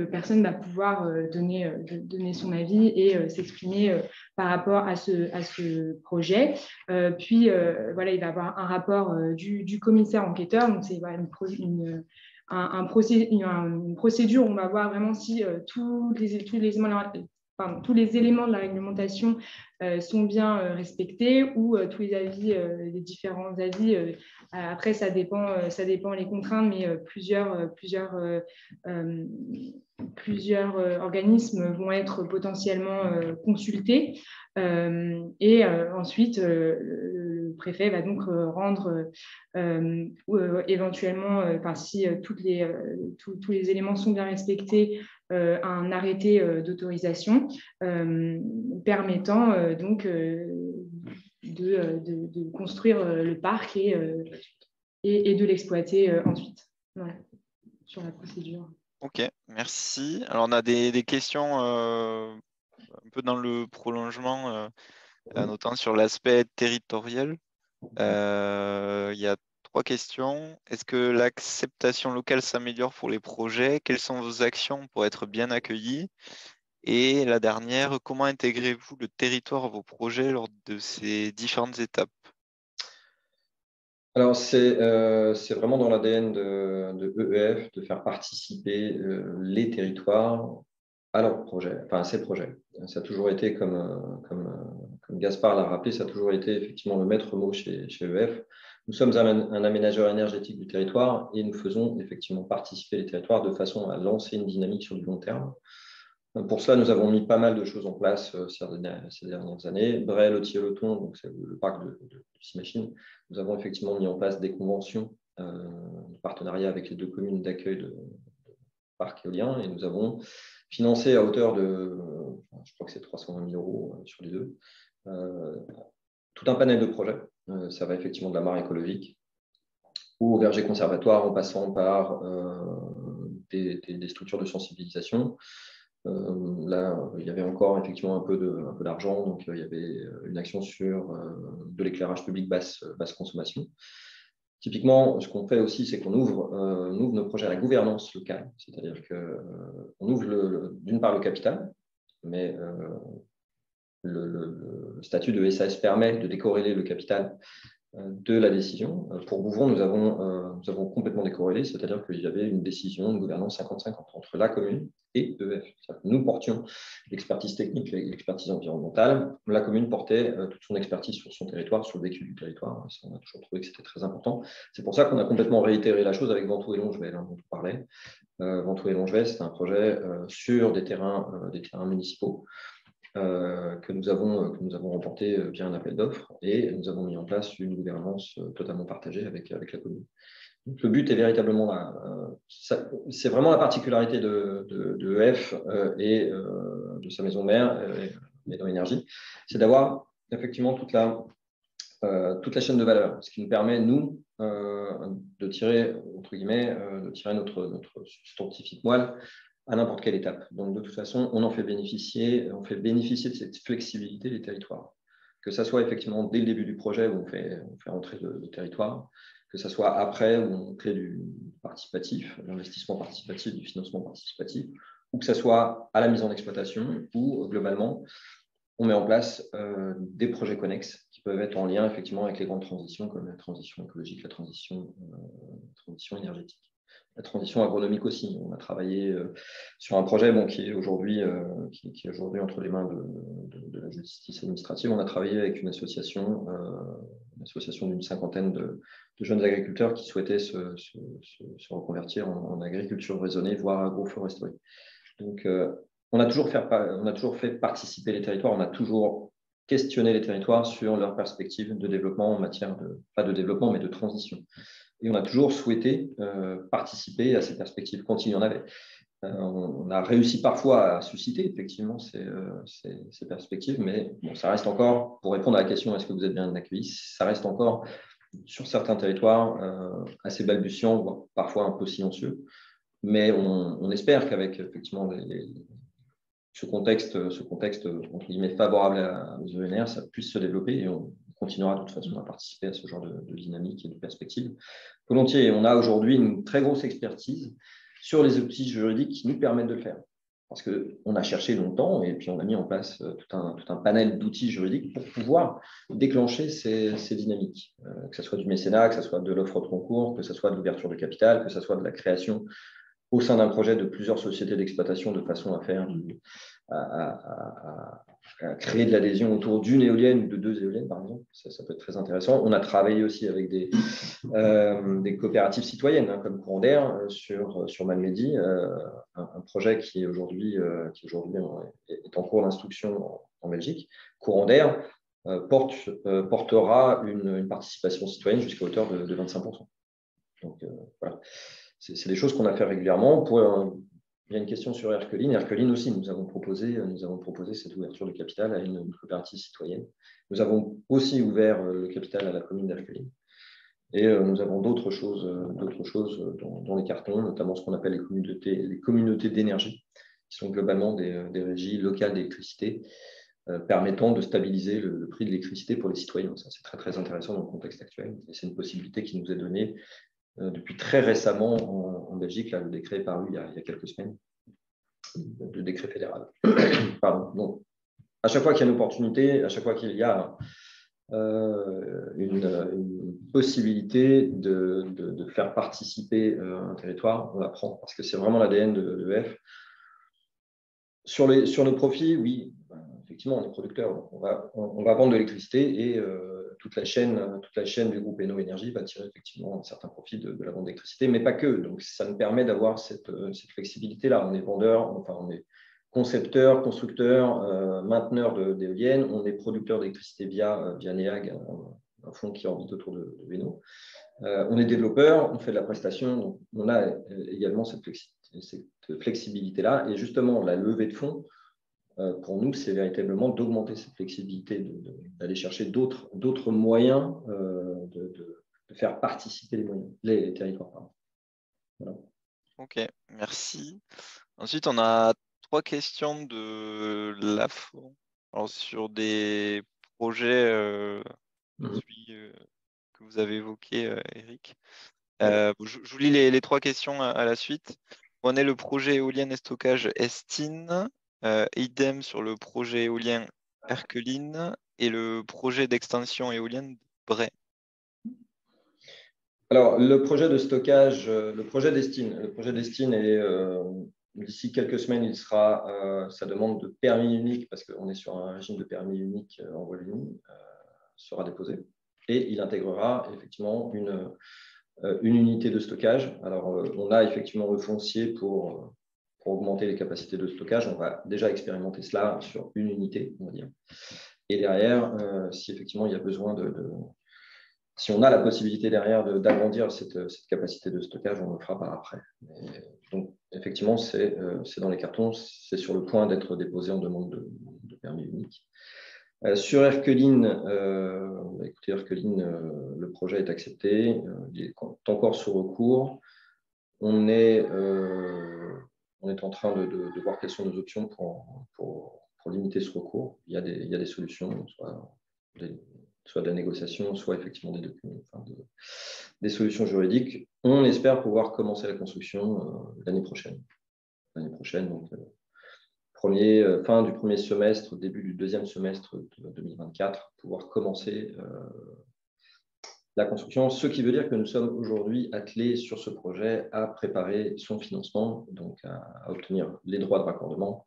personne va pouvoir donner son avis et s'exprimer par rapport à ce projet. Puis, voilà, il va y avoir un rapport du commissaire enquêteur. Donc, c'est voilà, une procédure où on va voir vraiment si tous les éléments de la réglementation sont bien respectés ou tous les avis, les différents avis. Après, ça dépend les contraintes, mais plusieurs organismes vont être potentiellement consultés. Et ensuite, le préfet va donc rendre éventuellement, si tous les éléments sont bien respectés, un arrêté d'autorisation permettant donc de construire le parc et de l'exploiter ensuite. Voilà, sur la procédure. Ok, merci. Alors, on a des questions un peu dans le prolongement, notamment sur l'aspect territorial. Il y a 3 questions. Est-ce que l'acceptation locale s'améliore pour les projets? Quelles sont vos actions pour être bien accueillis? Et la dernière, comment intégrez-vous le territoire à vos projets lors de ces différentes étapes? Alors, c'est vraiment dans l'ADN de EEF de faire participer les territoires à leurs projets, à ces projets. Ça a toujours été, comme Gaspard l'a rappelé, ça a toujours été effectivement le maître mot chez EEF. Nous sommes un aménageur énergétique du territoire et nous faisons effectivement participer les territoires de façon à lancer une dynamique sur du long terme. Pour cela, nous avons mis pas mal de choses en place ces dernières années. Bray, Lotier-Leton, donc c'est le parc de 6 machines. Nous avons effectivement mis en place des conventions de partenariat avec les 2 communes d'accueil de parcs éoliens et nous avons financé à hauteur de, je crois que c'est 320 000 € sur les 2, tout un panel de projets. Ça va effectivement de la mare écologique au verger conservatoire en passant par des structures de sensibilisation. Là, il y avait encore effectivement un peu d'argent, donc il y avait une action sur de l'éclairage public basse consommation. Typiquement, ce qu'on fait aussi, c'est qu'on ouvre nos projets à la gouvernance locale, c'est-à-dire qu'on ouvre d'une part le capital, mais le statut de SAS permet de décorréler le capital de la décision. Pour Bouvron, nous avons complètement décorrélé, c'est-à-dire qu'il y avait une décision de gouvernance 50-50 entre la commune et EEF. Nous portions l'expertise technique et l'expertise environnementale. La commune portait toute son expertise sur son territoire, sur le vécu du territoire. Ça, on a toujours trouvé que c'était très important. C'est pour ça qu'on a complètement réitéré la chose avec Ventoux et Longevel, dont on parlait. Ventoux et Longevel, c'est un projet sur des terrains municipaux. Que nous avons remporté via un appel d'offres et nous avons mis en place une gouvernance totalement partagée avec la commune. Donc, le but est véritablement là. C'est vraiment la particularité de EF et de sa maison mère et dans l'énergie, c'est d'avoir effectivement toute la chaîne de valeur, ce qui nous permet, nous, de tirer, entre guillemets, notre scientifique moelle à n'importe quelle étape. Donc, de toute façon, on fait bénéficier de cette flexibilité des territoires. Que ça soit effectivement dès le début du projet où on fait entrer le territoire, que ça soit après où on crée du participatif, l'investissement participatif, du financement participatif, ou que ça soit à la mise en exploitation où, globalement, on met en place des projets connexes qui peuvent être en lien effectivement avec les grandes transitions comme la transition écologique, la transition énergétique. La transition agronomique aussi. On a travaillé sur un projet qui est aujourd'hui entre les mains de la justice administrative. On a travaillé avec une association d'une 50aine de jeunes agriculteurs qui souhaitaient se reconvertir en agriculture raisonnée, voire agroforesterie. Donc, on a toujours fait participer les territoires, on a toujours questionné les territoires sur leurs perspectives de développement en matière pas de développement, mais de transition. Et on a toujours souhaité participer à ces perspectives quand il y en avait. On a réussi parfois à susciter effectivement ces perspectives, mais bon, ça reste encore, pour répondre à la question est-ce que vous êtes bien accueillis, ça reste encore sur certains territoires assez balbutiant, voire parfois un peu silencieux. Mais on espère qu'avec effectivement ce contexte entre guillemets favorable aux ENR, ça puisse se développer et on continuera de toute façon à participer à ce genre de dynamique et de perspective. Volontiers, on a aujourd'hui une très grosse expertise sur les outils juridiques qui nous permettent de le faire. Parce qu'on a cherché longtemps et puis on a mis en place tout un panel d'outils juridiques pour pouvoir déclencher ces dynamiques, que ce soit du mécénat, que ce soit de l'offre de concours, que ce soit de l'ouverture de capital, que ce soit de la création au sein d'un projet de plusieurs sociétés d'exploitation de façon à créer de l'adhésion autour d'une éolienne ou de 2 éoliennes, par exemple. Ça peut être très intéressant. On a travaillé aussi avec des coopératives citoyennes, comme Courant d'Air, sur Malmedy, un projet qui aujourd'hui est en cours d'instruction en Belgique. Courant d'Air portera une participation citoyenne jusqu'à hauteur de 25%. Donc, voilà. C'est des choses qu'on a fait régulièrement. Il y a une question sur Erkeline. Erkeline aussi, nous avons proposé cette ouverture de capital à une coopérative citoyenne. Nous avons aussi ouvert le capital à la commune d'Erkeline. Et nous avons d'autres choses dans les cartons, notamment ce qu'on appelle les communautés d'énergie, qui sont globalement des régies locales d'électricité, permettant de stabiliser le prix de l'électricité pour les citoyens. Ça, c'est très, très intéressant dans le contexte actuel. Et c'est une possibilité qui nous est donnée depuis très récemment en Belgique. Là, le décret est paru il y a quelques semaines, le décret fédéral. Pardon. Donc, à chaque fois qu'il y a une opportunité, à chaque fois qu'il y a une possibilité de faire participer un territoire, on la prend, parce que c'est vraiment l'ADN de EF. Sur nos profits, oui, effectivement, on est producteur. Donc on va vendre de l'électricité et toute la chaîne du groupe Eno Énergie va tirer effectivement un certain profit de la vente d'électricité, mais pas que. Donc, ça nous permet d'avoir cette flexibilité-là. On est vendeur, enfin, on est concepteur, constructeur, mainteneur d'éoliennes. On est producteur d'électricité via NEAG, un fonds qui orbite autour de Eno. On est développeur, on fait de la prestation. Donc on a également cette flexibilité-là. Et justement, la levée de fonds, pour nous, c'est véritablement d'augmenter cette flexibilité, d'aller chercher d'autres moyens de faire participer les territoires. Pardon. Voilà. Ok, merci. Ensuite, on a 3 questions de l'AFO. Alors, sur des projets que vous avez évoqués, Eric. Je vous lis les 3 questions à la suite. On est le projet éolien et stockage Estine, idem sur le projet éolien Erkeline et le projet d'extension éolienne Bray. Alors, le projet de stockage, le projet d'Estine est d'ici quelques semaines, il sera, sa demande de permis unique, parce qu'on est sur un régime de permis unique en Wallonie, sera déposé. Et il intégrera effectivement une unité de stockage. Alors, on a effectivement le foncier pour augmenter les capacités de stockage. On va déjà expérimenter cela sur une unité, on va dire. Et derrière, si effectivement il y a besoin si on a la possibilité derrière d'agrandir cette capacité de stockage, on le fera par après. Donc, effectivement, c'est dans les cartons, c'est sur le point d'être déposé en demande de permis unique. Sur Erkeline, écoutez, Erkeline, le projet est accepté, il est encore sous recours. On est en train de voir quelles sont nos options pour limiter ce recours. Il y a des solutions, soit de la négociation, soit effectivement des documents, des solutions juridiques. On espère pouvoir commencer la construction l'année prochaine. Donc fin du premier semestre, début du deuxième semestre de 2024, pouvoir commencer la construction, ce qui veut dire que nous sommes aujourd'hui attelés sur ce projet à préparer son financement, donc à obtenir les droits de raccordement.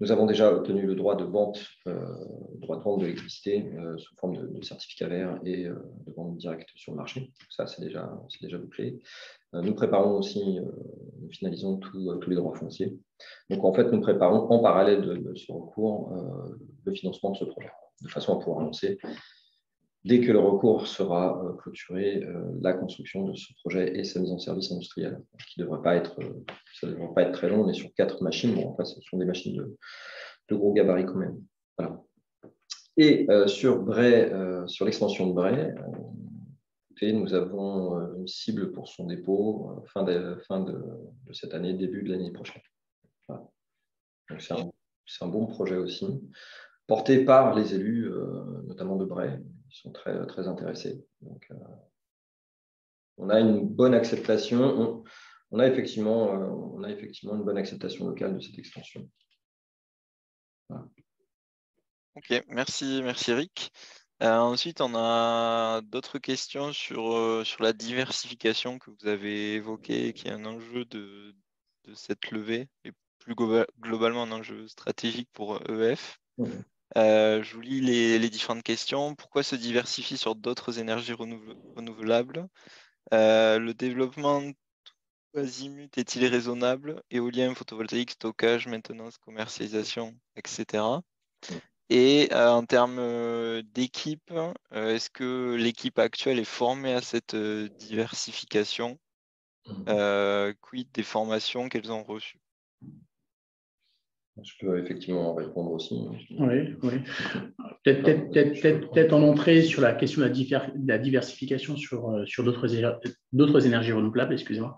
Nous avons déjà obtenu le droit de vente de l'électricité sous forme de certificat vert et de vente directe sur le marché. Ça, c'est déjà bouclé. Nous préparons aussi, nous finalisons tous les droits fonciers. Donc, en fait, nous préparons en parallèle de ce recours le financement de ce projet, de façon à pouvoir annoncer, dès que le recours sera clôturé, la construction de ce projet et sa mise en service industrielle, qui ne devrait pas être très long. On est sur 4 machines. Bon, en fait, ce sont des machines de gros gabarit quand même. Voilà. Et sur Bray, sur l'extension de Bray, douté, nous avons une cible pour son dépôt fin de cette année, début de l'année prochaine. Voilà. Donc, c'est un bon projet aussi, porté par les élus, notamment de Bray. Ils sont très, très intéressés. Donc, on a une bonne acceptation. On a effectivement une bonne acceptation locale de cette extension. Voilà. Ok, merci Eric. Ensuite, on a d'autres questions sur la diversification que vous avez évoquée, qui est un enjeu de cette levée, et plus globalement un enjeu stratégique pour EF. Je vous lis les différentes questions. Pourquoi se diversifier sur d'autres énergies renouvelables? Le développement tout azimut est-il raisonnable? Éolien, photovoltaïque, stockage, maintenance, commercialisation, etc. Et en termes d'équipe, est-ce que l'équipe actuelle est formée à cette diversification? Quid des formations qu'elles ont reçues? Je peux effectivement répondre aussi. Oui. Peut-être en entrée sur la question de la diversification sur d'autres énergies renouvelables, excusez-moi.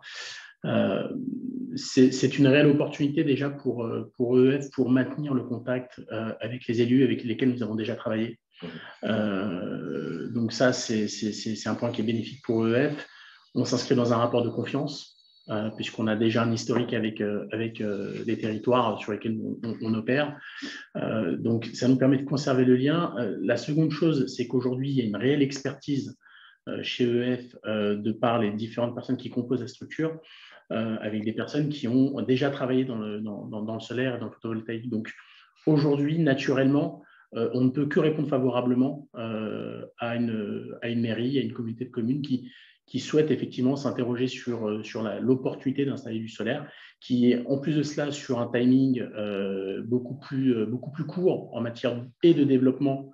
C'est une réelle opportunité déjà pour EF pour maintenir le contact avec les élus avec lesquels nous avons déjà travaillé. Donc ça, c'est un point qui est bénéfique pour EF. On s'inscrit dans un rapport de confiance puisqu'on a déjà un historique avec les territoires sur lesquels on opère. Donc ça nous permet de conserver le lien. La seconde chose, c'est qu'aujourd'hui, il y a une réelle expertise chez EF de par les différentes personnes qui composent la structure, avec des personnes qui ont déjà travaillé dans le solaire et dans le photovoltaïque. Donc aujourd'hui, naturellement, on ne peut que répondre favorablement à une mairie, à une communauté de communes qui souhaite effectivement s'interroger sur l'opportunité d'installer du solaire, qui est en plus de cela sur un timing beaucoup plus court en matière et de développement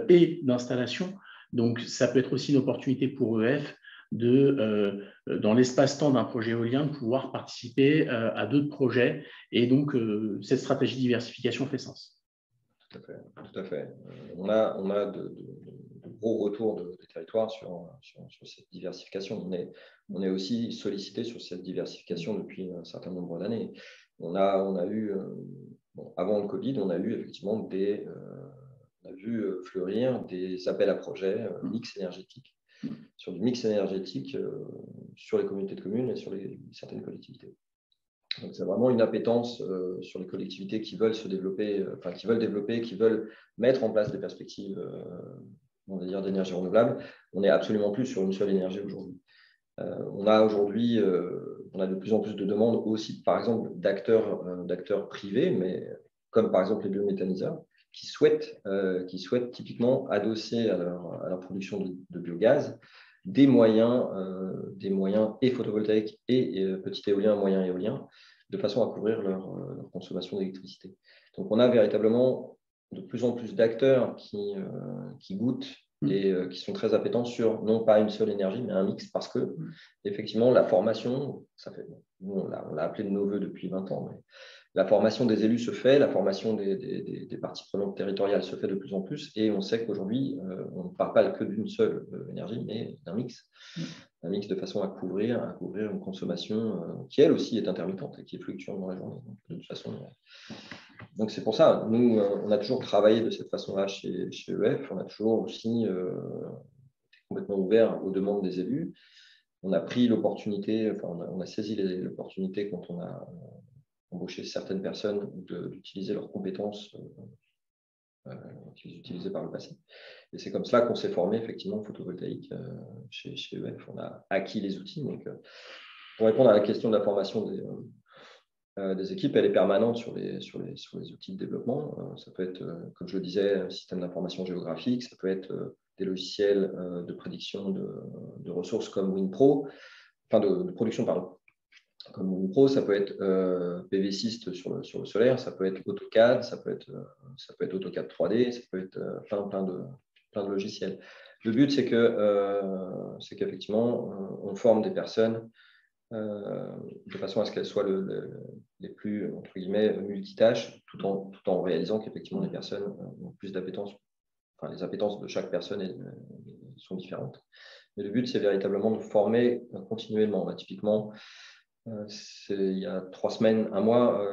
et d'installation. Donc, ça peut être aussi une opportunité pour EF dans l'espace-temps d'un projet éolien, de pouvoir participer à d'autres projets. Et donc, cette stratégie de diversification fait sens. Tout à fait. On a de gros retours des territoires sur cette diversification. On est aussi sollicité sur cette diversification depuis un certain nombre d'années. On a eu, avant le Covid, on a eu effectivement on a vu fleurir des appels à projets mix énergétique, sur du mix énergétique sur les communautés de communes et sur certaines collectivités. Donc, c'est vraiment une appétence sur les collectivités qui veulent se développer, qui veulent mettre en place des perspectives on va dire d'énergie renouvelable. On n'est absolument plus sur une seule énergie aujourd'hui. On a de plus en plus de demandes aussi, par exemple, d'acteurs privés, mais comme par exemple les biométhaniseurs, qui souhaitent typiquement adosser à leur production de biogaz des moyens et photovoltaïques et petit éolien, moyen éolien, de façon à couvrir leur consommation d'électricité. Donc, on a véritablement de plus en plus d'acteurs qui goûtent et qui sont très appétents sur non pas une seule énergie, mais un mix, parce que effectivement, la formation, on l'a appelé de nos voeux depuis 20 ans, mais la formation des élus se fait, la formation des parties prenantes territoriales se fait de plus en plus, et on sait qu'aujourd'hui, on ne parle pas que d'une seule énergie, mais d'un mix. Un mix de façon à couvrir une consommation qui, elle aussi, est intermittente et qui est fluctuante dans la journée. Donc, de toute façon, donc c'est pour ça, nous, on a toujours travaillé de cette façon-là chez EF. On a toujours aussi été complètement ouvert aux demandes des élus. On a pris l'opportunité, on a saisi l'opportunité quand on a embauché certaines personnes d'utiliser leurs compétences qu'ils utilisaient par le passé. Et c'est comme cela qu'on s'est formé effectivement en photovoltaïque chez EF. On a acquis les outils. Donc, pour répondre à la question de la formation des équipes, elle est permanente sur les outils de développement. Ça peut être, comme je le disais, un système d'information géographique, ça peut être des logiciels de prédiction de ressources comme WinPro, de production, pardon, comme WinPro, ça peut être PV-Syst sur le solaire, ça peut être AutoCAD, ça peut être AutoCAD 3D, ça peut être plein de logiciels. Le but, c'est qu'effectivement, on forme des personnes de façon à ce qu'elles soient les plus, entre guillemets, multitâches, tout en réalisant qu'effectivement, les personnes ont plus d'appétence. Enfin, les appétences de chaque personne sont différentes. Mais le but, c'est véritablement de former continuellement. Typiquement, il y a 3 semaines, un mois,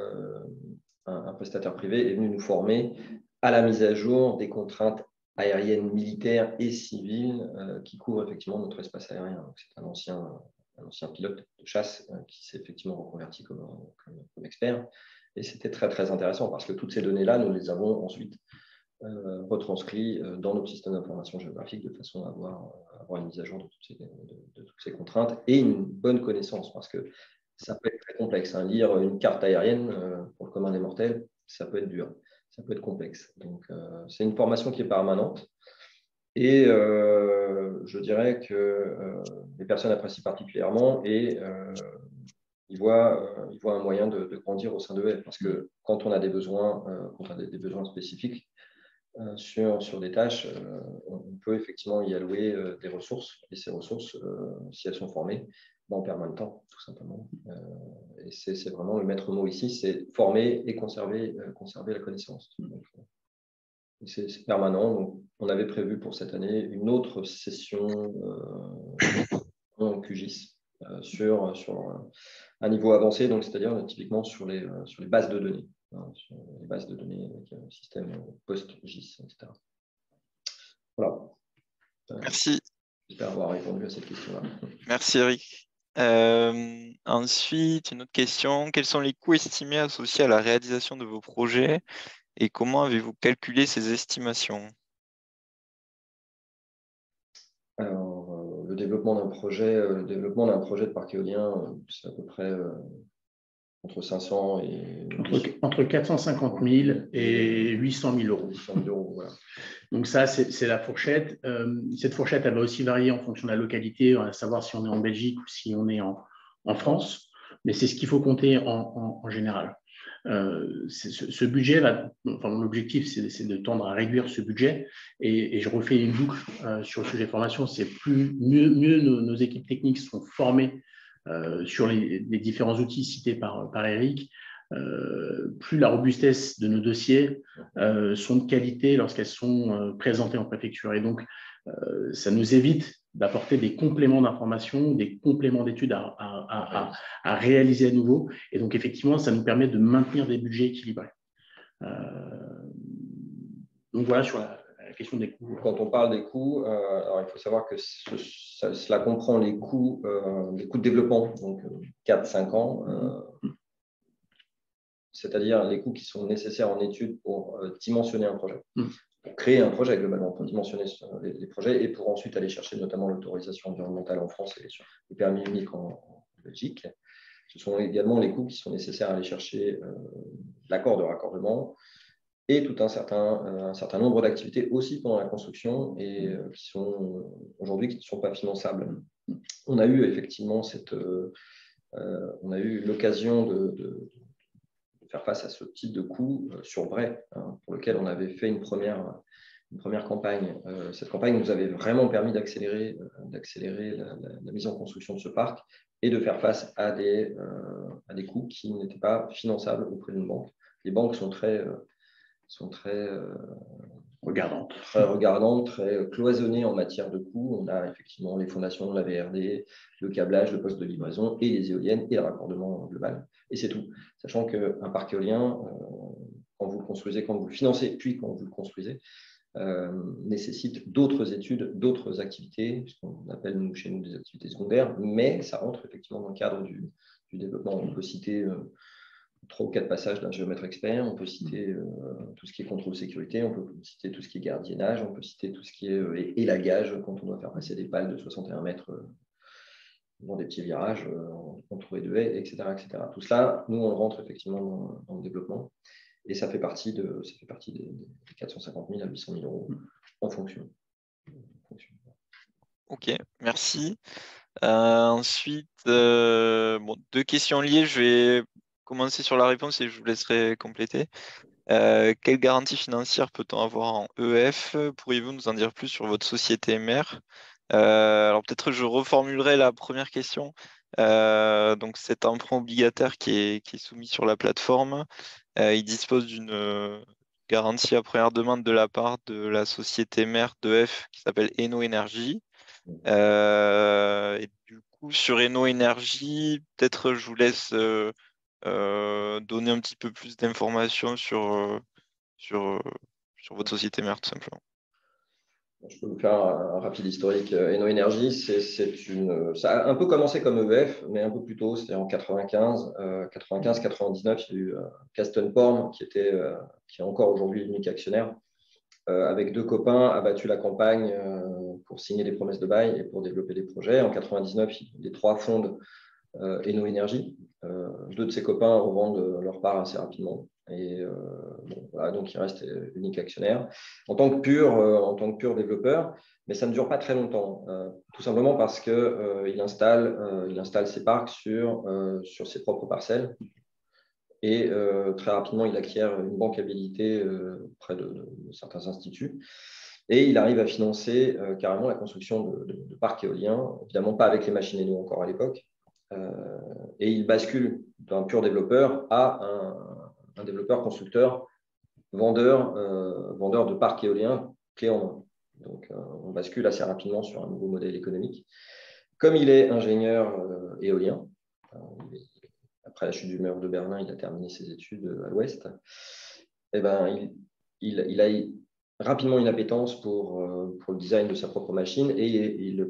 un prestataire privé est venu nous former à la mise à jour des contraintes aériennes, militaires et civiles qui couvrent effectivement notre espace aérien. C'est un ancien pilote de chasse qui s'est effectivement reconverti comme expert. Et c'était très, très intéressant parce que toutes ces données-là, nous les avons ensuite retranscrites dans notre système d'information géographique de façon à avoir une mise à jour de toutes ces contraintes et une bonne connaissance parce que ça peut être très complexe. Lire une carte aérienne pour le commun des mortels, ça peut être dur, ça peut être complexe. Donc, c'est une formation qui est permanente. Et je dirais que les personnes apprécient particulièrement et ils voient un moyen de grandir au sein d'EF. Parce que quand on a des besoins, des besoins spécifiques sur des tâches, on peut effectivement y allouer des ressources. Et ces ressources, si elles sont formées, on perd moins de temps, tout simplement. Et c'est vraiment le maître mot ici, c'est former et conserver la connaissance. Donc, c'est permanent. Donc, on avait prévu pour cette année une autre session en QGIS sur un niveau avancé, donc c'est-à-dire typiquement sur les bases de données, sur les bases de données avec un système post-GIS, etc. Voilà. Merci. J'espère avoir répondu à cette question-là. Merci Eric. Ensuite, une autre question. Quels sont les coûts estimés associés à la réalisation de vos projets et comment avez-vous calculé ces estimations? Alors, le développement d'un projet de parc éolien, c'est à peu près entre 500 et… Entre 450 000 et 800 000 euros. 800 000 euros, voilà. Donc ça, c'est la fourchette. Cette fourchette, elle va aussi varier en fonction de la localité, à savoir si on est en Belgique ou si on est en France. Mais c'est ce qu'il faut compter en général. Ce budget mon objectif, c'est de tendre à réduire ce budget. Et je refais une boucle sur le sujet formation. C'est mieux nos équipes techniques sont formées sur les différents outils cités par Eric. Plus la robustesse de nos dossiers sont de qualité lorsqu'elles sont présentées en préfecture. Et donc, ça nous évite d'apporter des compléments d'information, des compléments d'études à réaliser à nouveau. Et donc, effectivement, ça nous permet de maintenir des budgets équilibrés. Donc, voilà sur la question des coûts. Quand on parle des coûts, alors il faut savoir que cela comprend les coûts de développement, donc 4-5 ans, c'est-à-dire les coûts qui sont nécessaires en études pour dimensionner un projet, pour créer un projet globalement, pour dimensionner les projets et pour ensuite aller chercher notamment l'autorisation environnementale en France et les permis uniques en Belgique. Ce sont également les coûts qui sont nécessaires à aller chercher l'accord de raccordement et tout un certain nombre d'activités aussi pendant la construction et qui sont aujourd'hui qui ne sont pas finançables. On a eu effectivement on a eu l'occasion de faire face à ce type de coûts sur Bray, pour lequel on avait fait une première campagne. Cette campagne nous avait vraiment permis d'accélérer la mise en construction de ce parc et de faire face à des coûts qui n'étaient pas finançables auprès d'une banque. Les banques sont très regardantes, très cloisonnées en matière de coûts. On a effectivement les fondations, la VRD, le câblage, le poste de livraison et les éoliennes et le raccordement global. Et c'est tout. Sachant qu'un parc éolien, quand vous le construisez, quand vous le financez, puis quand vous le construisez, nécessite d'autres études, d'autres activités, ce qu'on appelle chez nous des activités secondaires, mais ça rentre effectivement dans le cadre du développement. On peut citer 3 ou 4 passages d'un géomètre expert, on peut citer tout ce qui est contrôle sécurité, on peut citer tout ce qui est gardiennage, on peut citer tout ce qui est élagage quand on doit faire passer des pales de 61 mètres dans des petits virages, entourés de haies, etc., etc. Tout cela, nous, on rentre effectivement dans le développement et ça fait partie des 450 000 à 800 000 euros en fonction. Ok, merci. Ensuite, 2 questions liées. Je vais commencer sur la réponse et je vous laisserai compléter. Quelle garantie financière peut-on avoir en EF? Pourriez-vous nous en dire plus sur votre société mère? Alors peut-être je reformulerai la première question. Donc cet emprunt obligataire qui est soumis sur la plateforme, il dispose d'une garantie à première demande de la part de la société mère d'EF qui s'appelle Eno Energy. Et du coup, sur Eno Énergie, peut-être je vous laisse donner un petit peu plus d'informations sur votre société mère, tout simplement. Je peux vous faire un rapide historique. Eno Énergie, ça a un peu commencé comme EEF, mais un peu plus tôt, c'était en 95, 99, il y a eu Caston Porm, qui est encore aujourd'hui l'unique actionnaire, avec deux copains, a battu la campagne pour signer des promesses de bail et pour développer des projets. En 99, les trois fondent Eno Énergie. Deux de ses copains revendent leur part assez rapidement. Et voilà, donc il reste unique actionnaire en tant que pur développeur, mais ça ne dure pas très longtemps, tout simplement parce qu'il installe ses parcs sur ses propres parcelles. Et très rapidement, il acquiert une bancabilité auprès de certains instituts. Et il arrive à financer carrément la construction de parcs éoliens, évidemment pas avec les machines Eno encore à l'époque. Et il bascule d'un pur développeur à un développeur, constructeur, vendeur de parcs éoliens clé en main. Donc, on bascule assez rapidement sur un nouveau modèle économique. Comme il est ingénieur éolien, après la chute du mur de Berlin, il a terminé ses études à l'Ouest. Eh ben, il a rapidement une appétence pour le design de sa propre machine et il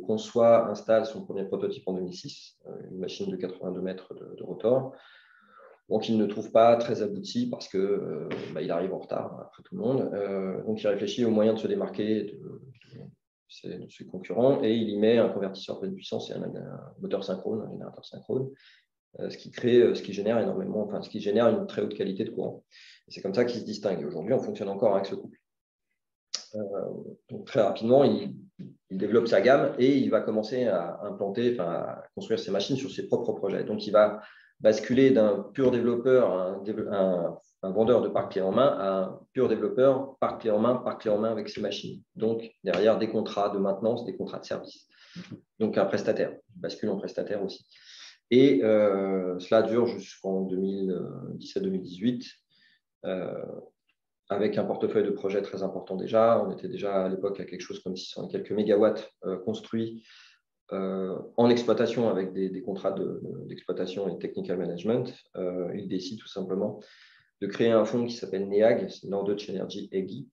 installe son premier prototype en 2006, une machine de 82 mètres de rotor. Donc, il ne trouve pas très abouti parce qu'il arrive en retard après tout le monde. Donc, il réfléchit aux moyens de se démarquer de ses concurrents et il y met un convertisseur pleine puissance et un moteur synchrone, un générateur synchrone. Ce qui génère une très haute qualité de courant. C'est comme ça qu'il se distingue. Aujourd'hui, on fonctionne encore avec ce couple. Donc, très rapidement, il développe sa gamme et il va commencer à construire ses machines sur ses propres projets. Donc, il va basculer d'un pur développeur un vendeur de parc clé en main à un pur développeur parc clé en main avec ses machines. Donc, derrière des contrats de maintenance, des contrats de service. Donc, un prestataire. Il bascule en prestataire aussi. Et cela dure jusqu'en 2017-2018, avec un portefeuille de projets très important déjà. On était déjà à l'époque à quelque chose comme 600 et quelques mégawatts construits en exploitation avec des contrats d'exploitation et de technical management. Il décide tout simplement de créer un fonds qui s'appelle NEAG, Nordic Energy EGI,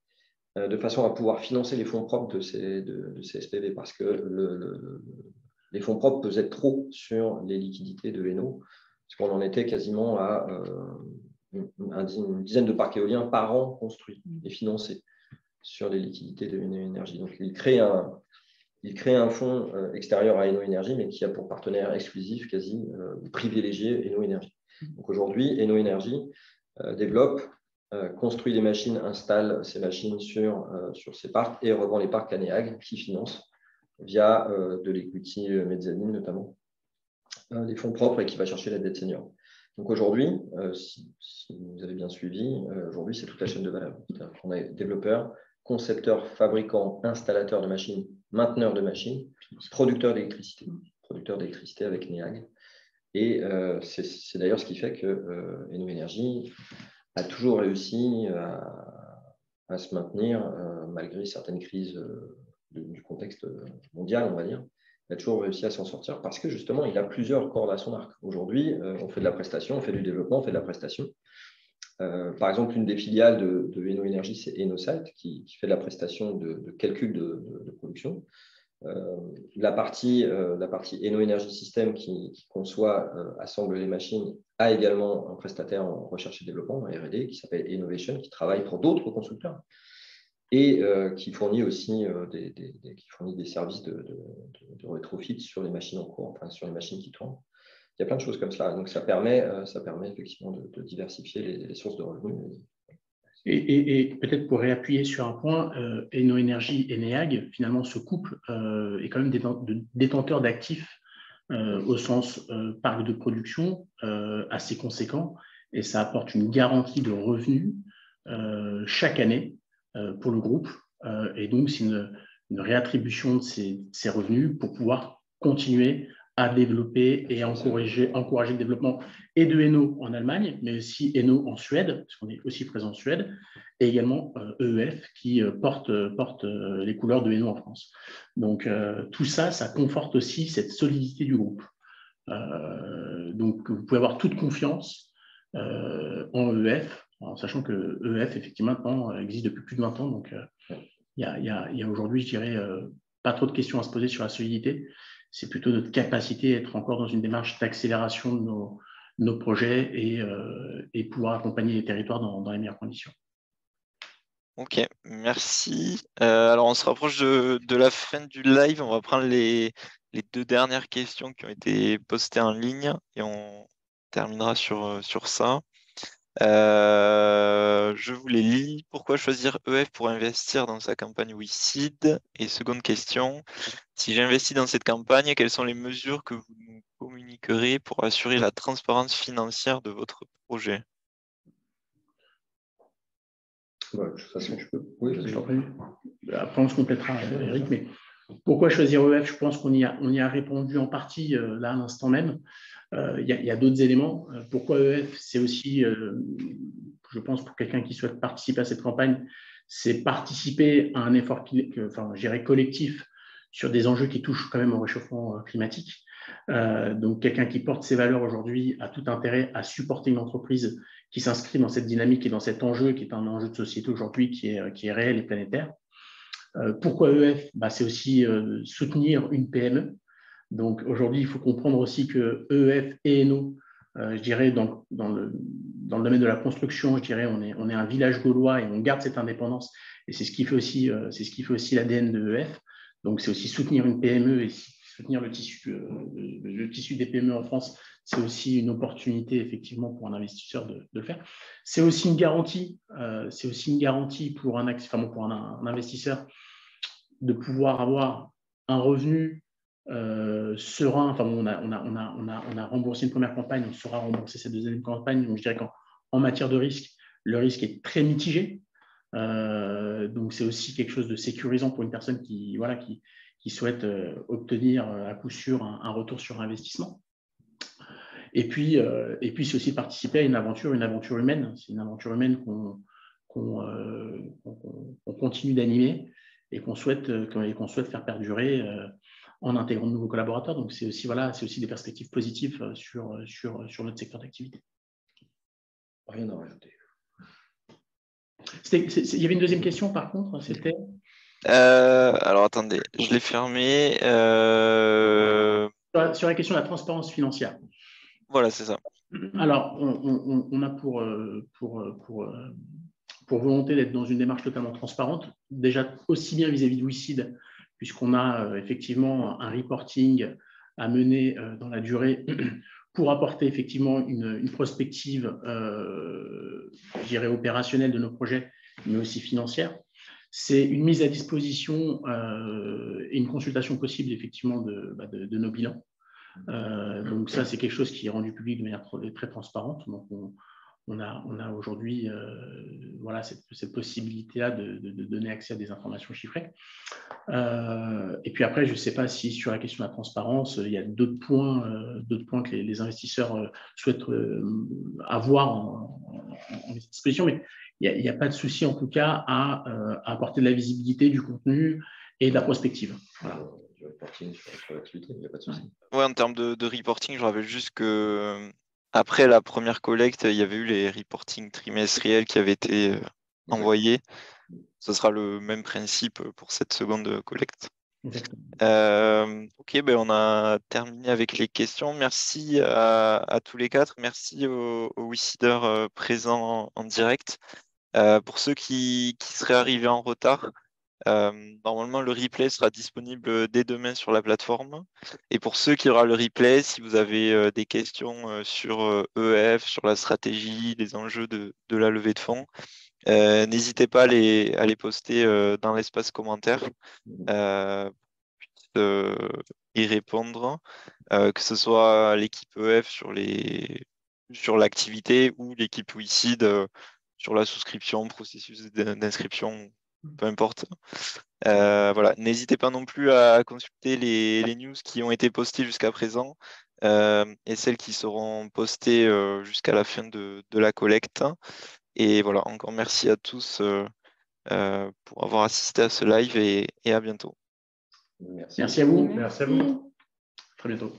de façon à pouvoir financer les fonds propres de ces SPV parce que les fonds propres pesaient trop sur les liquidités de Eno, parce qu'on en était quasiment à une dizaine de parcs éoliens par an construits et financés sur les liquidités de Eno Énergie. Donc, il crée un fonds extérieur à Eno Énergie, mais qui a pour partenaire exclusif, quasi privilégié, Eno Énergie. Donc, aujourd'hui, Eno Énergie développe, construit des machines, installe ces machines sur ces parcs et revend les parcs à NEAG qui finance via de l'equity mezzanine notamment, des fonds propres et qui va chercher la dette senior. Donc aujourd'hui, si vous avez bien suivi, aujourd'hui c'est toute la chaîne de valeur. On a développeurs, concepteurs, fabricants, installateurs de machines, mainteneurs de machines, producteurs d'électricité avec NEAG. Et c'est d'ailleurs ce qui fait que Eno Énergie a toujours réussi à se maintenir malgré certaines crises du contexte mondial, on va dire. Il a toujours réussi à s'en sortir parce que justement, il a plusieurs cordes à son arc. Aujourd'hui, on fait de la prestation, on fait du développement, on fait de la prestation. Par exemple, une des filiales de Eno Énergie, c'est EnoSite, qui fait de la prestation de calcul de production. La partie Eno Energy System qui conçoit, assemble les machines, a également un prestataire en recherche et développement, en R&D, qui s'appelle Innovation, qui travaille pour d'autres constructeurs et qui fournit aussi des services de rétrofit sur les machines en cours, enfin sur les machines qui tournent. Il y a plein de choses comme cela. Donc, ça permet effectivement de diversifier les sources de revenus. Et peut-être pour réappuyer sur un point, Eno Énergie et NEAG, finalement, ce couple est quand même détenteur d'actifs au sens parc de production assez conséquent, et ça apporte une garantie de revenus chaque année pour le groupe. Et donc, c'est une réattribution de ces revenus pour pouvoir continuer à développer et à encourager le développement et de Eno en Allemagne, mais aussi Eno en Suède, parce qu'on est aussi présent en Suède, et également EEF qui porte les couleurs de Eno en France. Donc tout ça, ça conforte aussi cette solidité du groupe. Donc vous pouvez avoir toute confiance en EEF, en sachant que EEF, effectivement, maintenant existe depuis plus de 20 ans. Donc il y a aujourd'hui, je dirais, pas trop de questions à se poser sur la solidité. C'est plutôt notre capacité à être encore dans une démarche d'accélération de nos projets et pouvoir accompagner les territoires dans les meilleures conditions. Ok, merci. Alors, on se rapproche de la fin du live. On va prendre les 2 dernières questions qui ont été postées en ligne et on terminera sur ça. Je vous les lis. Pourquoi choisir EF pour investir dans sa campagne WeSeed? Et seconde question, si j'investis dans cette campagne, quelles sont les mesures que vous nous communiquerez pour assurer la transparence financière de votre projet? Ouais, de toute façon, je peux. Oui, Je t'en prie. Après, on se complétera, Eric, mais pourquoi choisir EF? Je pense qu'on y a répondu en partie là à l'instant même. Il y a d'autres éléments. Pourquoi EF? C'est aussi, je pense, pour quelqu'un qui souhaite participer à cette campagne, c'est participer à un effort je dirais collectif sur des enjeux qui touchent quand même au réchauffement climatique. Donc, quelqu'un qui porte ces valeurs aujourd'hui a tout intérêt à supporter une entreprise qui s'inscrit dans cette dynamique et dans cet enjeu qui est un enjeu de société aujourd'hui qui est réel et planétaire. Pourquoi EF? C'est aussi soutenir une PME. Donc aujourd'hui, il faut comprendre aussi que EF et Eno, je dirais dans le domaine de la construction, je dirais on est un village gaulois et on garde cette indépendance. Et c'est ce qui fait aussi l'ADN de EF. Donc c'est aussi soutenir une PME et soutenir le tissu des PME en France. C'est aussi une opportunité effectivement pour un investisseur de le faire. C'est aussi une garantie. Pour un investisseur de pouvoir avoir un revenu serein. Enfin, on a remboursé une première campagne, on saura rembourser cette deuxième campagne. Donc, je dirais qu'en matière de risque, le risque est très mitigé. Donc, c'est aussi quelque chose de sécurisant pour une personne qui souhaite obtenir à coup sûr un retour sur investissement. Et puis c'est aussi participer à une aventure humaine. C'est une aventure humaine qu'on continue d'animer et qu'on souhaite faire perdurer en intégrant de nouveaux collaborateurs. Donc, c'est aussi des perspectives positives sur notre secteur d'activité. Rien à rajouter. Il y avait une deuxième question, par contre, c'était… Alors, attendez, je l'ai fermé. Sur la question de la transparence financière. Voilà, c'est ça. Alors, on a pour volonté d'être dans une démarche totalement transparente, déjà aussi bien vis-à-vis de WeSeed, puisqu'on a effectivement un reporting à mener dans la durée pour apporter effectivement une prospective, je dirais, opérationnelle de nos projets, mais aussi financière. C'est une mise à disposition et une consultation possible effectivement de nos bilans. Donc ça, c'est quelque chose qui est rendu public de manière très transparente. Donc on a aujourd'hui cette possibilité-là de donner accès à des informations chiffrées. Et puis après, je ne sais pas si sur la question de la transparence, il y a d'autres points que les investisseurs souhaitent avoir en disposition, mais il n'y a pas de souci en tout cas à apporter de la visibilité, du contenu et de la prospective. Voilà. Du reporting sur l'activité, il n'y a pas de souci. Ouais, en termes de reporting, je rappelle juste que après la première collecte, il y avait eu les reportings trimestriels qui avaient été envoyés. Ce sera le même principe pour cette seconde collecte. Ok, on a terminé avec les questions. Merci à tous les 4. Merci aux WeSeeders présents en direct. Pour ceux qui seraient arrivés en retard, normalement, le replay sera disponible dès demain sur la plateforme. Et pour ceux qui auront le replay, si vous avez des questions sur EF, sur la stratégie, les enjeux de la levée de fonds, n'hésitez pas à les poster dans l'espace commentaire pour y répondre, que ce soit l'équipe EF sur l'activité ou l'équipe WeSeed sur la souscription, processus d'inscription, peu importe. Voilà, n'hésitez pas non plus à consulter les news qui ont été postées jusqu'à présent et celles qui seront postées jusqu'à la fin de la collecte. Et voilà, encore merci à tous pour avoir assisté à ce live et à bientôt. Merci. Merci à vous. Merci à vous. À très bientôt.